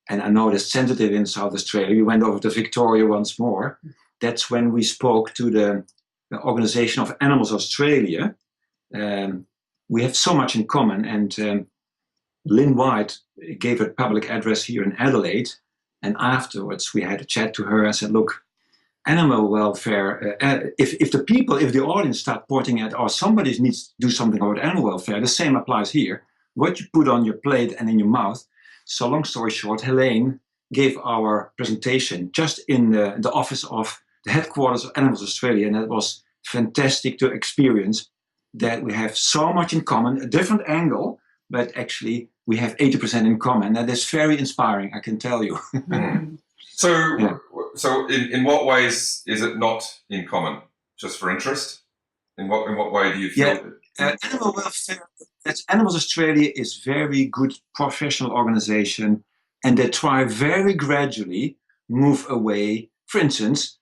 and I know that's sensitive in South Australia, we went over to Victoria once more. That's when we spoke to the Organization of Animals Australia. We have so much in common, and Lynn White gave a public address here in Adelaide, and afterwards we had a chat to her. I said, look, animal welfare, if the audience start pointing at, oh, somebody needs to do something about animal welfare, the same applies here. What you put on your plate and in your mouth. So long story short, Helene gave our presentation just in the office of the headquarters of Animals Australia, and it was fantastic to experience that we have so much in common, a different angle, but actually we have 80% in common. And that's very inspiring, I can tell you. Mm. So, in what ways is it not in common? Just for interest? In what way do you feel? Animal welfare, Animals Australia is very good professional organization, and they try very gradually move away. For instance,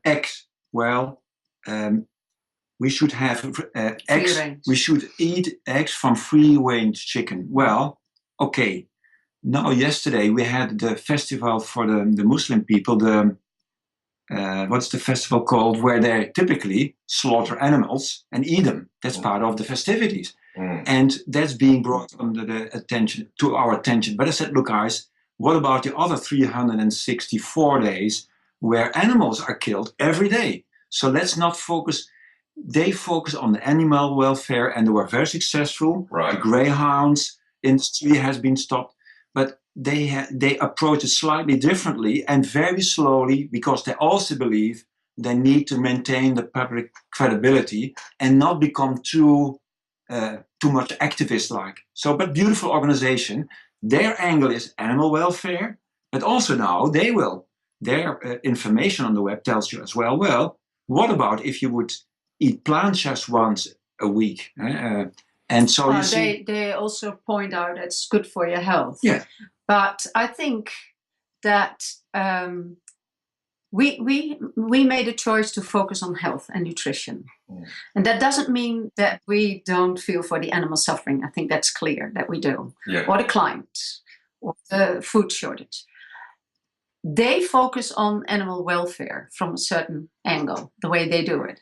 eggs. Well, we should have eggs. We should eat eggs from free-range chicken. Well, okay. Now, yesterday we had the festival for the Muslim people. What's the festival called? Where they typically slaughter animals and eat them. That's part of the festivities, and that's being brought to our attention. But I said, look, guys, what about the other 364 days where animals are killed every day? So let's not focus. They focus on the animal welfare, and they were very successful. Right. The greyhounds industry has been stopped, but they approach it slightly differently and very slowly, because they also believe they need to maintain the public credibility and not become too much activist-like. So, but beautiful organization. Their angle is animal welfare, but also now their information on the web tells you as well, well, what about if you would eat plants just once a week? And so you see, they also point out it's good for your health. Yeah. But I think that we made a choice to focus on health and nutrition. And that doesn't mean that we don't feel for the animal suffering. I think that's clear that we do. Yeah. Or the climate, or the food shortage. They focus on animal welfare from a certain angle, the way they do it.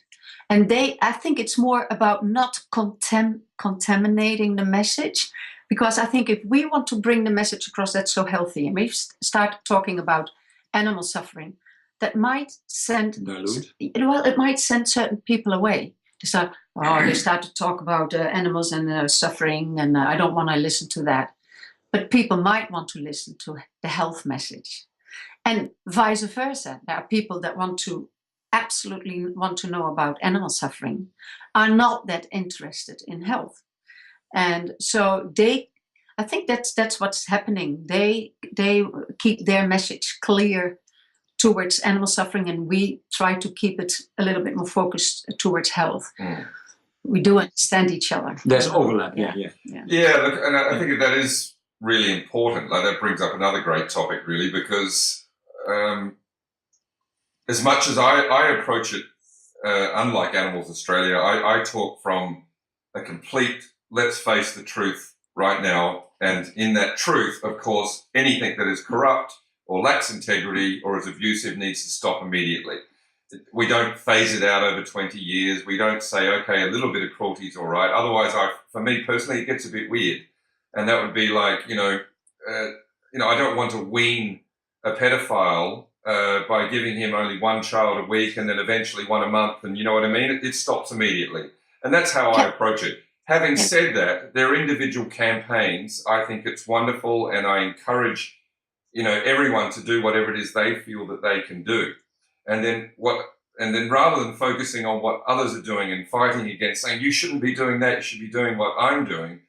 And I think it's more about not contaminating the message, because I think if we want to bring the message across that's so healthy, and we start talking about animal suffering, that might send it might send certain people away. They start to talk about animals and suffering, and I don't want to listen to that. But people might want to listen to the health message, and vice versa. There are people that absolutely want to know about animal suffering, are not that interested in health. And so I think that's what's happening. They keep their message clear towards animal suffering, and we try to keep it a little bit more focused towards health. We do understand each other. There's overlap, yeah. Look, and I think that is really important. Like, that brings up another great topic, really, because as much as I approach it, unlike Animals Australia, I talk from a complete, let's face the truth right now. And in that truth, of course, anything that is corrupt or lacks integrity or is abusive needs to stop immediately. We don't phase it out over 20 years. We don't say, okay, a little bit of cruelty is all right. Otherwise, for me personally, it gets a bit weird. And that would be like, I don't want to wean a pedophile by giving him only one child a week and then eventually one a month. And you know what I mean? It stops immediately. And that's how I approach it. Having said that, their individual campaigns, I think it's wonderful, and I encourage, everyone to do whatever it is they feel that they can do. And then rather than focusing on what others are doing and fighting against, saying you shouldn't be doing that, you should be doing what I'm doing,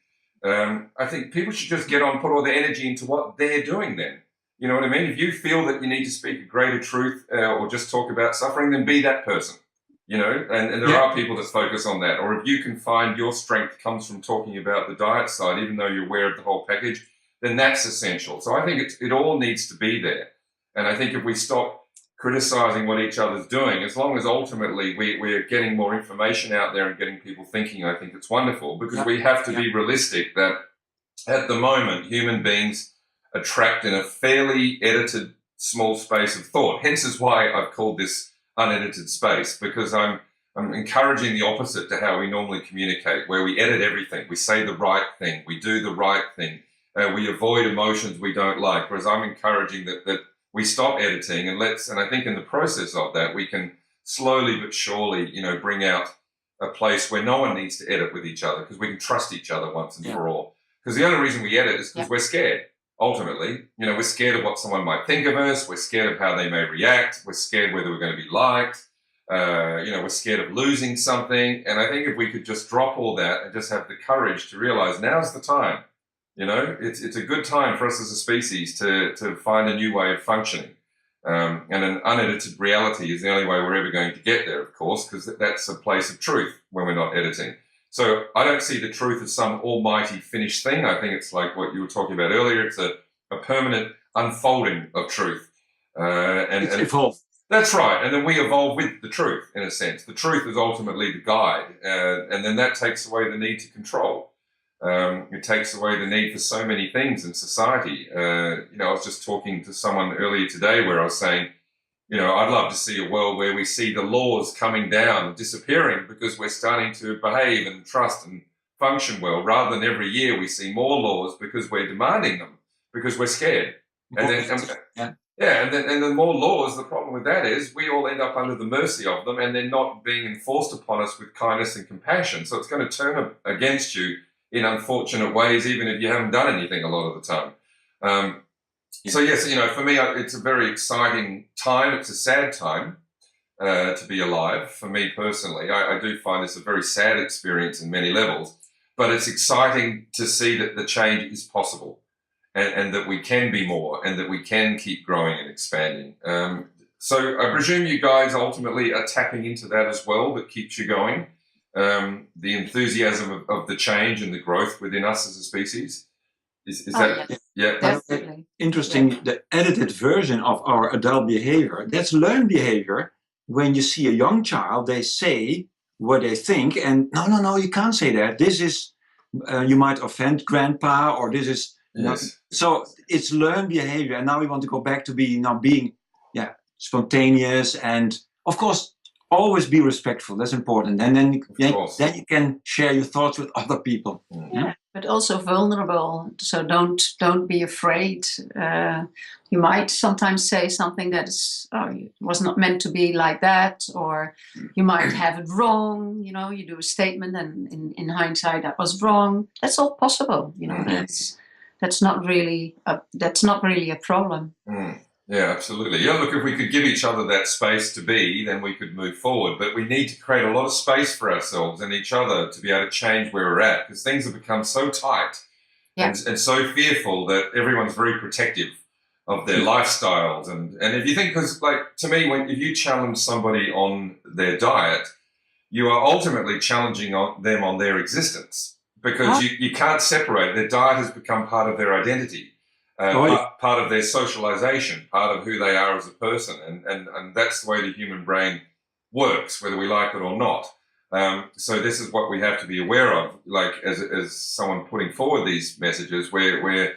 I think people should just get on, put all their energy into what they're doing then. You know what I mean? If you feel that you need to speak a greater truth or just talk about suffering, then be that person. You know, and there are people that focus on that. Or if you can find your strength comes from talking about the diet side, even though you're aware of the whole package, then that's essential. So I think it all needs to be there. And I think if we stop criticizing what each other's doing, as long as ultimately we're getting more information out there and getting people thinking, I think it's wonderful, because we have to be realistic that at the moment, human beings are trapped in a fairly edited small space of thought. Hence is why I've called this unedited space, because I'm encouraging the opposite to how we normally communicate, where we edit everything. We say the right thing. We do the right thing. We avoid emotions we don't like, whereas I'm encouraging that we stop editing and I think in the process of that, we can slowly but surely, you know, bring out a place where no one needs to edit with each other, because we can trust each other once and for all. Because the only reason we edit is because we're scared. Ultimately, you know, we're scared of what someone might think of us. We're scared of how they may react. We're scared whether we're going to be liked. You know, we're scared of losing something. And I think if we could just drop all that and just have the courage to realize now's the time, you know, it's a good time for us as a species to find a new way of functioning. And an unedited reality is the only way we're ever going to get there, of course, because that's a place of truth when we're not editing. So I don't see the truth as some almighty finished thing. I think it's like what you were talking about earlier. It's a permanent unfolding of truth. And evolve. That's right. And then we evolve with the truth, in a sense. The truth is ultimately the guide. And then that takes away the need to control. It takes away the need for so many things in society. You know, I was just talking to someone earlier today where I was saying, you know, I'd love to see a world where we see the laws coming down and disappearing because we're starting to behave and trust and function well, rather than every year we see more laws because we're demanding them, because we're scared. And then the more laws, the problem with that is we all end up under the mercy of them, and they're not being enforced upon us with kindness and compassion. So it's going to turn against you in unfortunate ways, even if you haven't done anything a lot of the time. So yes, you know, for me, it's a very exciting time. It's a sad time to be alive. For me personally, I do find this a very sad experience in many levels, but it's exciting to see that the change is possible, and that we can be more, and that we can keep growing and expanding. So I presume you guys ultimately are tapping into that as well, that keeps you going, the enthusiasm of the change and the growth within us as a species. Is that? Yes. Yeah. Definitely. Interesting, the edited version of our adult behavior, that's learned behavior. When you see a young child, they say what they think, and no, you can't say that. This is, you might offend grandpa, or this is, Yes. So it's learned behavior, and now we want to go back to being spontaneous, and of course, always be respectful. That's important, and then you can share your thoughts with other people. Yeah, but also vulnerable. So don't be afraid. You might sometimes say something that was not meant to be like that, or you might have it wrong. You know, you do a statement, and in hindsight, that was wrong. That's all possible. You know, that's not really a problem. Yeah, absolutely. Yeah, look, if we could give each other that space to be, then we could move forward. But we need to create a lot of space for ourselves and each other to be able to change where we're at, because things have become so tight and so fearful that everyone's very protective of their lifestyles. And if you think, because like to me, if you challenge somebody on their diet, you are ultimately challenging them on their existence, because you can't separate. Their diet has become part of their identity. Part of their socialization, part of who they are as a person, and that's the way the human brain works, whether we like it or not. So this is what we have to be aware of, like as someone putting forward these messages, where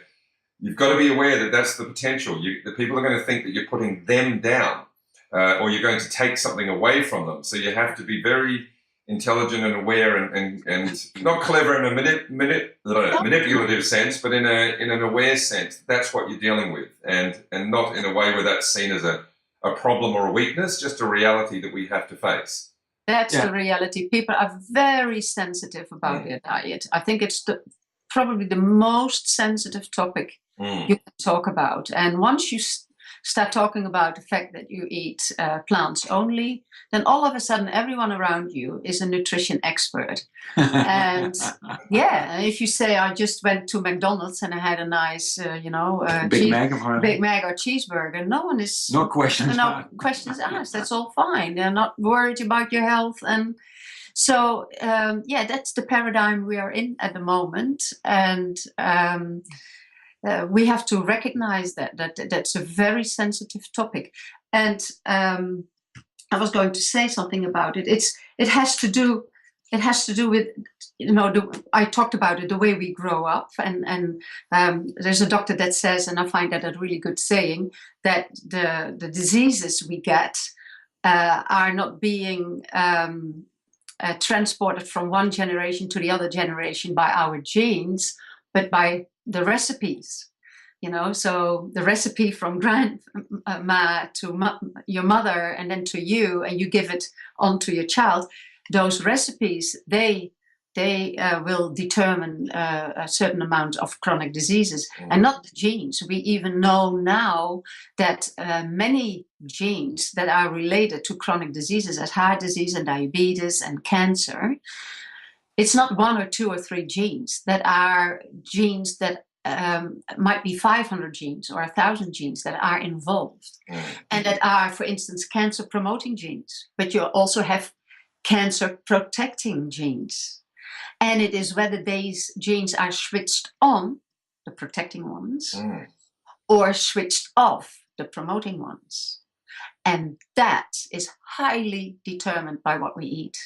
you've got to be aware that that's the potential. The people are going to think that you're putting them down, or you're going to take something away from them. So you have to be very intelligent and aware, and not clever in a manipulative sense, but in an aware sense. That's what you're dealing with, and not in a way where that's seen as a problem or a weakness, just a reality that we have to face. That's the reality. People are very sensitive about their diet. I think it's probably the most sensitive topic you can talk about. And once you start talking about the fact that you eat plants only, then all of a sudden everyone around you is a nutrition expert. And yeah, if you say I just went to McDonald's and I had a nice, Big Mac or Big Mac or cheeseburger, no one is no questions. no questions asked. That's all fine. They're not worried about your health. And so, that's the paradigm we are in at the moment. And we have to recognize that's a very sensitive topic. And I was going to say something about it. It has to do with, I talked about it, the way we grow up. And there's a doctor that says, and I find that a really good saying, that the diseases we get are not being transported from one generation to the other generation by our genes, but by the recipes. So the recipe from grandma to your mother and then to you, and you give it on to your child. Those recipes, they will determine a certain amount of chronic diseases, and not the genes. We even know now that many genes that are related to chronic diseases, as heart disease and diabetes and cancer, it's not 1 or 2 or 3 genes that are genes that might be 500 genes or 1,000 genes that are involved, and that are, for instance, cancer promoting genes. But you also have cancer protecting genes. And it is whether these genes are switched on, the protecting ones, or switched off, the promoting ones. And that is highly determined by what we eat.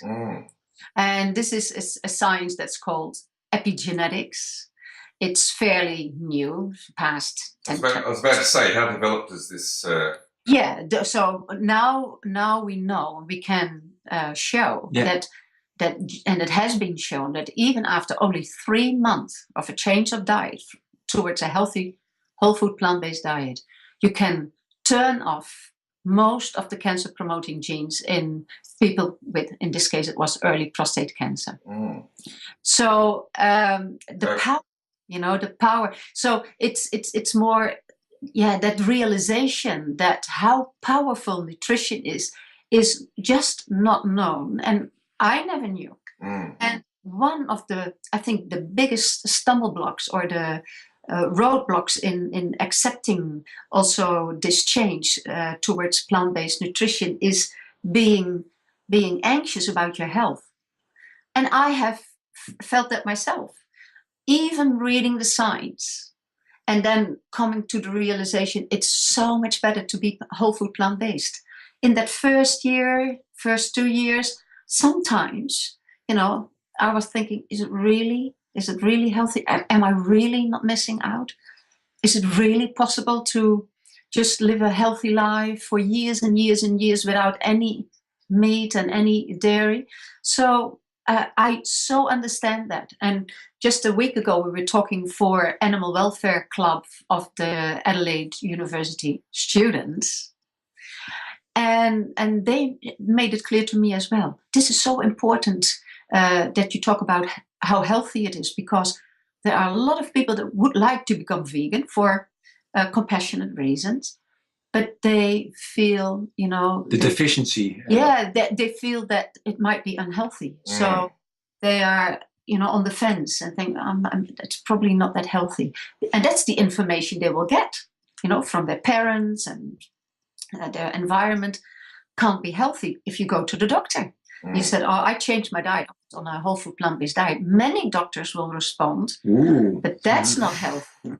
And this is a science that's called epigenetics. It's fairly new, past 10 I was about to say, how developed is this? So now we know, we can show that, and it has been shown that even after only 3 months of a change of diet towards a healthy, whole food, plant-based diet, you can turn off most of the cancer-promoting genes in people with, in this case, it was early prostate cancer. So the power. So it's more, that realization that how powerful nutrition is just not known, and I never knew. And one of I think the biggest stumble blocks or the roadblocks in accepting also this change towards plant-based nutrition is being anxious about your health. And I have felt that myself, even reading the science and then coming to the realization it's so much better to be whole food plant-based. In that first 2 years, sometimes, I was thinking, is it really healthy? Am I really not missing out? Is it really possible to just live a healthy life for years and years and years without any meat and any dairy? So I so understand that. And just a week ago, we were talking for Animal Welfare Club of the Adelaide University students. And they made it clear to me as well. This is so important that you talk about how healthy it is, because there are a lot of people that would like to become vegan for compassionate reasons, but they feel, the deficiency. They feel that it might be unhealthy. So they are, on the fence and think, it's probably not that healthy. And that's the information they will get, from their parents, and their environment can't be healthy if you go to the doctor. You said, I changed my diet on a whole food plant-based diet. Many doctors will respond, but that's not healthy.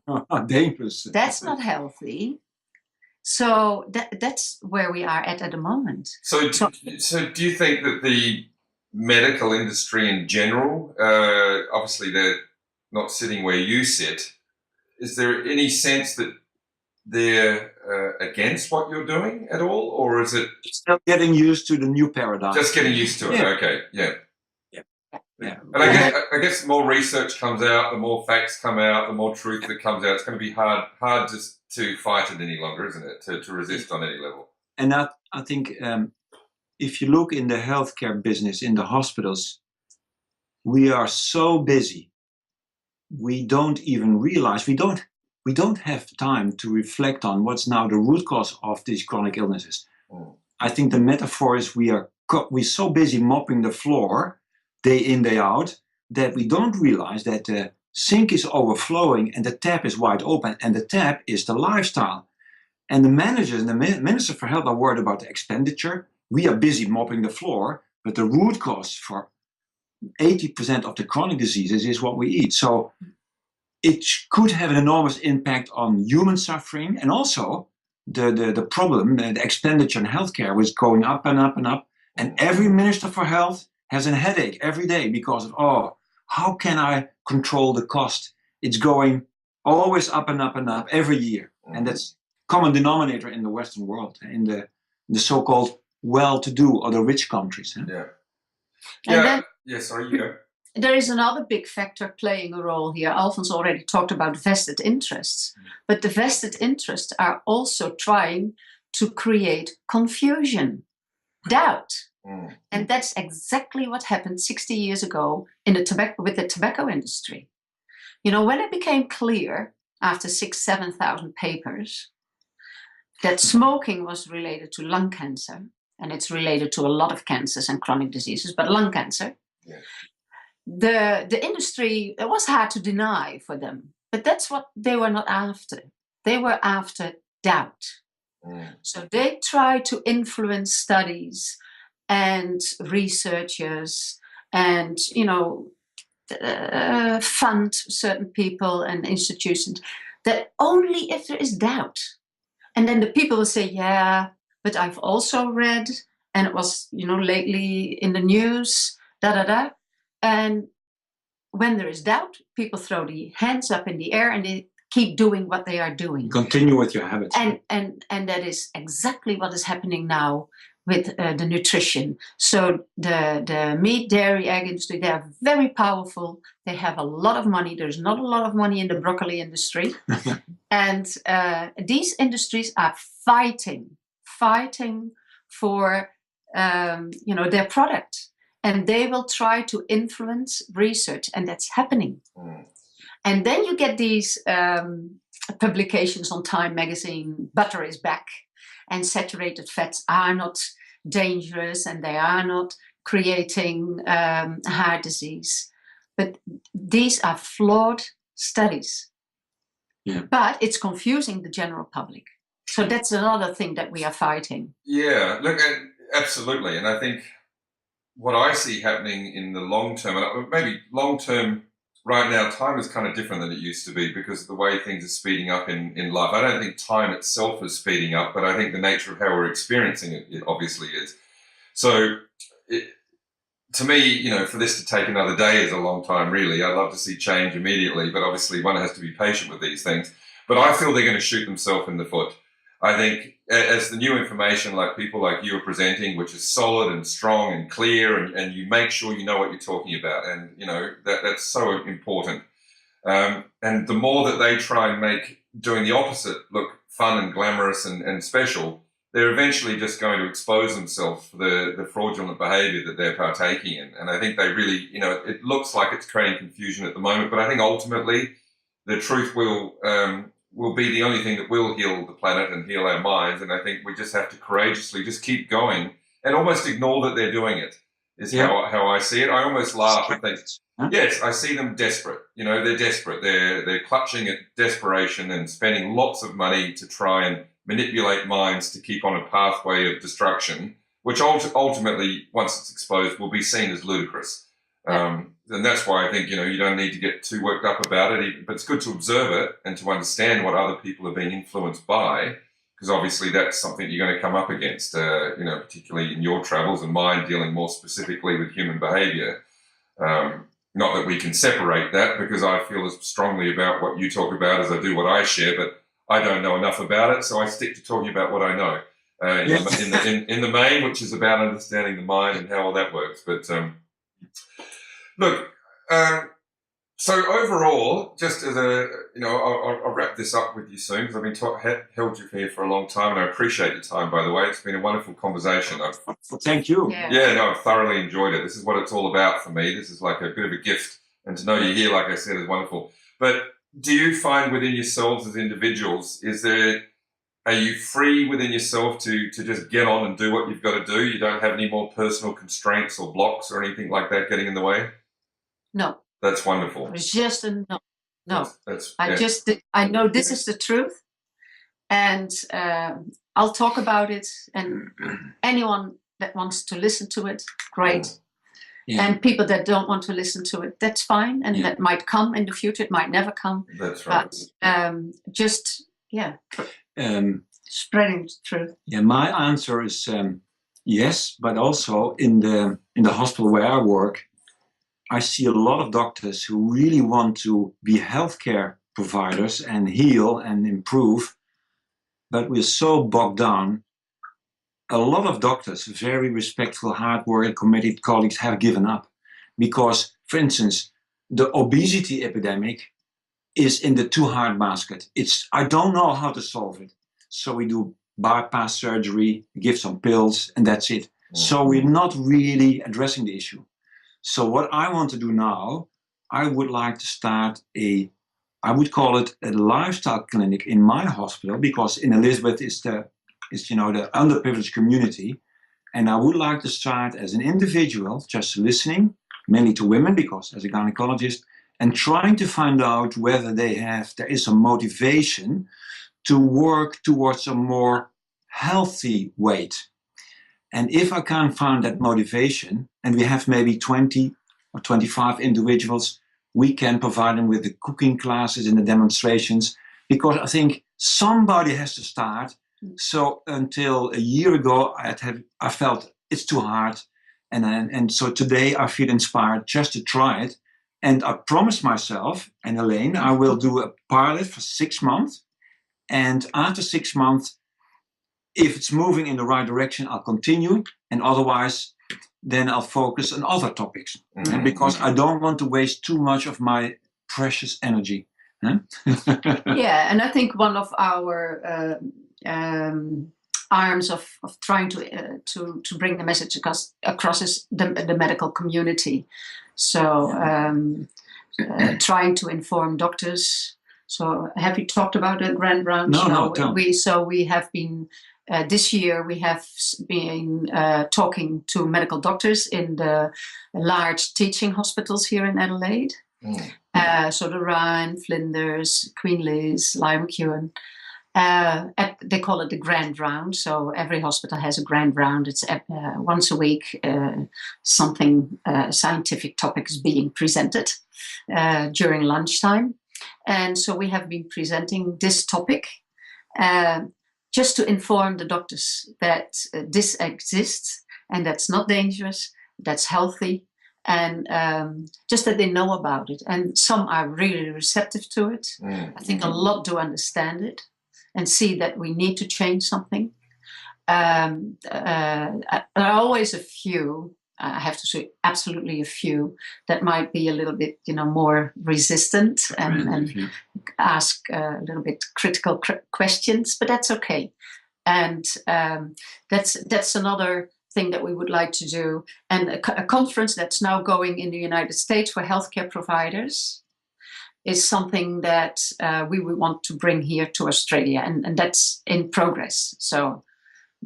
Dangerous. That's not healthy. So that's where we are at the moment. So do you think that the medical industry in general, obviously they're not sitting where you sit, is there any sense that they're against what you're doing at all, or is it still getting used to the new paradigm? Just getting used to it. Yeah. Okay, yeah. And Yeah. I guess the more research comes out, the more facts come out, the more truth that comes out. It's going to be hard just to fight it any longer, isn't it? To resist on any level. And I think if you look in the healthcare business, in the hospitals, we are so busy. We don't even realize, we don't we don't have time to reflect on what's now the root cause of these chronic illnesses. Mm. I think the metaphor is we're so busy mopping the floor day in, day out, that we don't realize that the sink is overflowing and the tap is wide open, and the tap is the lifestyle. And the managers and the Minister for Health are worried about the expenditure. We are busy mopping the floor, but the root cause for 80% of the chronic diseases is what we eat. So it could have an enormous impact on human suffering, and also the problem, the expenditure in healthcare was going up and up and up. And every Minister for Health has a headache every day because of, how can I control the cost? It's going always up and up and up every year. And that's common denominator in the Western world, in the so-called well-to-do or the rich countries. Yeah. And then Sorry, you go. there is another big factor playing a role here. Alfons already talked about vested interests, but the vested interests are also trying to create confusion, doubt. Mm. And that's exactly what happened 60 years ago with the tobacco industry. When it became clear after 7,000 papers that smoking was related to lung cancer, and it's related to a lot of cancers and chronic diseases, but lung cancer, the industry, it was hard to deny for them, but that's what they were not after. They were after doubt. Mm. So they tried to influence studies and researchers and, fund certain people and institutions, that only if there is doubt. And then the people will say, yeah, but I've also read, and it was, lately in the news, And when there is doubt, people throw the hands up in the air and they keep doing what they are doing. Continue with your habits. And that is exactly what is happening now with the nutrition. So the meat, dairy, egg industry, they are very powerful. They have a lot of money. There's not a lot of money in the broccoli industry. And these industries are fighting for their product. And they will try to influence research, and that's happening. Mm. And then you get these publications on Time magazine, butter is back, and saturated fats are not dangerous, and they are not creating heart disease. But these are flawed studies. Yeah. But it's confusing the general public. So that's another thing that we are fighting. Yeah, look, absolutely. And I think what I see happening in the long term, and maybe long term right now, time is kind of different than it used to be because of the way things are speeding up in life. I don't think time itself is speeding up, but I think the nature of how we're experiencing it obviously is. So to me, for this to take another day is a long time, really. I'd love to see change immediately, but obviously one has to be patient with these things. But I feel they're going to shoot themselves in the foot. I think as the new information, like people like you are presenting, which is solid and strong and clear, and you make sure you know what you're talking about, and that's so important. And the more that they try and make doing the opposite look fun and glamorous and special, they're eventually just going to expose themselves for the fraudulent behaviour that they're partaking in. And I think they really, it looks like it's creating confusion at the moment, but I think ultimately the truth will be the only thing that will heal the planet and heal our minds. And I think we just have to courageously just keep going and almost ignore that they're doing it, is how I see it. I almost laugh and think, yes, I see them desperate. They're desperate. They're clutching at desperation and spending lots of money to try and manipulate minds to keep on a pathway of destruction, which ultimately, once it's exposed, will be seen as ludicrous. And that's why I think, you don't need to get too worked up about it, but it's good to observe it and to understand what other people are being influenced by, because obviously that's something you're going to come up against, particularly in your travels and mine, dealing more specifically with human behaviour. Not that we can separate that, because I feel as strongly about what you talk about as I do what I share, but I don't know enough about it, so I stick to talking about what I know in the main, which is about understanding the mind and how all that works. But look, so overall, just as I'll wrap this up with you soon, because I've been held you here for a long time, and I appreciate your time, by the way. It's been a wonderful conversation. Thank you. Yeah, I've thoroughly enjoyed it. This is what it's all about for me. This is like a bit of a gift, and to know you're here, like I said, is wonderful. But do you find within yourselves as individuals, are you free within yourself to just get on and do what you've got to do? You don't have any more personal constraints or blocks or anything like that getting in the way? No, That's wonderful. it's just a no. No, That's I know this is the truth, and I'll talk about it, and anyone that wants to listen to it, great. Yeah. And people that don't want to listen to it, that's fine, and that might come in the future. It might never come. That's right. But spreading the truth. Yeah, my answer is yes, but also in the hospital where I work, I see a lot of doctors who really want to be healthcare providers and heal and improve, but we're so bogged down. A lot of doctors, very respectful, hard-working, committed colleagues, have given up because, for instance, the obesity epidemic is in the too hard basket. I don't know how to solve it, so we do bypass surgery, give some pills, and that's it. So we're not really addressing the issue. So what I want to do now, I would like to start I would call it a lifestyle clinic in my hospital, because in Elizabeth is the underprivileged community. And I would like to start as an individual, just listening, mainly to women, because as a gynecologist, and trying to find out whether there is a motivation to work towards a more healthy weight. And if I can't find that motivation, and we have maybe 20 or 25 individuals, we can provide them with the cooking classes and the demonstrations, because I think somebody has to start. So until a year ago, I felt it's too hard. And so today I feel inspired just to try it. And I promised myself and Elaine, I will do a pilot for 6 months. And after 6 months, if it's moving in the right direction, I'll continue. And otherwise, then I'll focus on other topics. Mm-hmm. Because I don't want to waste too much of my precious energy. Huh? Yeah, and I think one of our arms of trying to bring the message across is the medical community. So trying to inform doctors. So have you talked about the Grand Round? No. We have been this year we have been talking to medical doctors in the large teaching hospitals here in Adelaide. So the Ryan, Flinders, Queen Liz, Lyme McEwen. They call it the Grand Round. So every hospital has a Grand Round. It's once a week. Something scientific topic is being presented during lunchtime, and so we have been presenting this topic just to inform the doctors that this exists and that's not dangerous, that's healthy, and just that they know about it. And some are really receptive to it. I think a lot do understand it and see that we need to change something. There are always a few, I have to say absolutely a few, that might be a little bit, more resistant and ask a little bit critical questions, but that's okay. And that's another thing that we would like to do. And a conference that's now going in the United States for healthcare providers is something that we would want to bring here to Australia, and that's in progress. So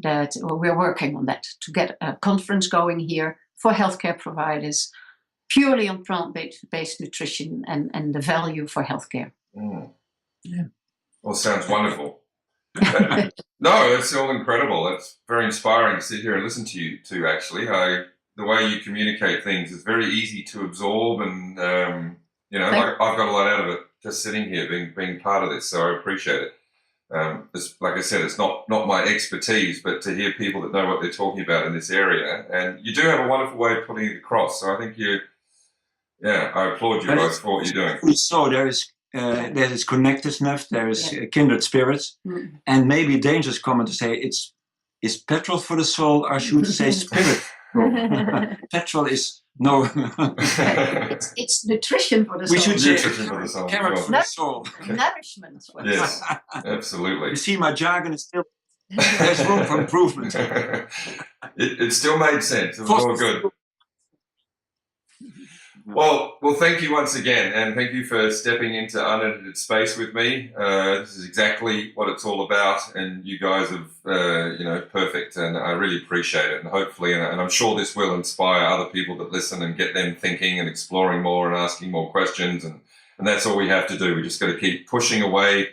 that we're working on that to get a conference going here for healthcare providers, purely on plant-based nutrition and the value for healthcare. Yeah. Well, sounds wonderful. No, that's all incredible. It's very inspiring to sit here and listen to you too, actually. The way you communicate things is very easy to absorb, and I've got a lot out of it just sitting here, being part of this, so I appreciate it. Like I said, it's not my expertise, but to hear people that know what they're talking about in this area, and you do have a wonderful way of putting it across. So I think I applaud you both for what you're doing. We saw there is connectedness, there is kindred spirits, and maybe a dangerous comment to say it's petrol for the soul. I should say spirit. Petrol is no. it's nutrition for the soul. We should say nutrition for the soul. Carrot for the soul. Nourishment for the yes, soul. Absolutely. You see, my jargon is still. There's room for improvement. It still made sense. It was all good. Well, thank you once again, and thank you for stepping into unedited space with me. This is exactly what it's all about, and you guys have, perfect, and I really appreciate it. And hopefully, and I'm sure this will inspire other people that listen and get them thinking and exploring more and asking more questions. And that's all we have to do. We just got to keep pushing away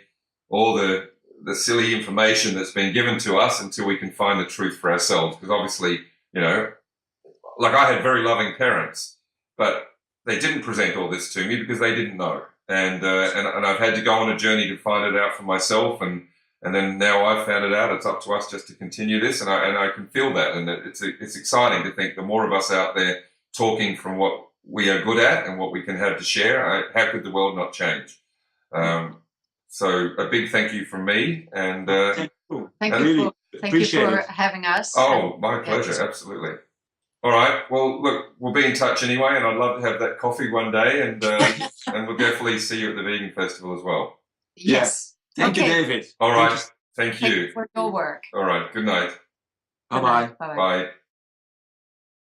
all the silly information that's been given to us until we can find the truth for ourselves. Because obviously, like I had very loving parents, but they didn't present all this to me because they didn't know. And I've had to go on a journey to find it out for myself. And then now I've found it out. It's up to us just to continue this. And I can feel that. And it's exciting to think the more of us out there talking from what we are good at and what we can have to share, how could the world not change? So a big thank you from me. And thank you for having us. Oh, my pleasure. Absolutely. All right. Well, look, we'll be in touch anyway, and I'd love to have that coffee one day, and we'll definitely see you at the vegan festival as well. Yes. Thank you, David. All right. Thank you. Thank you for your work. All right. Good night. Bye-bye. Bye-bye. Bye.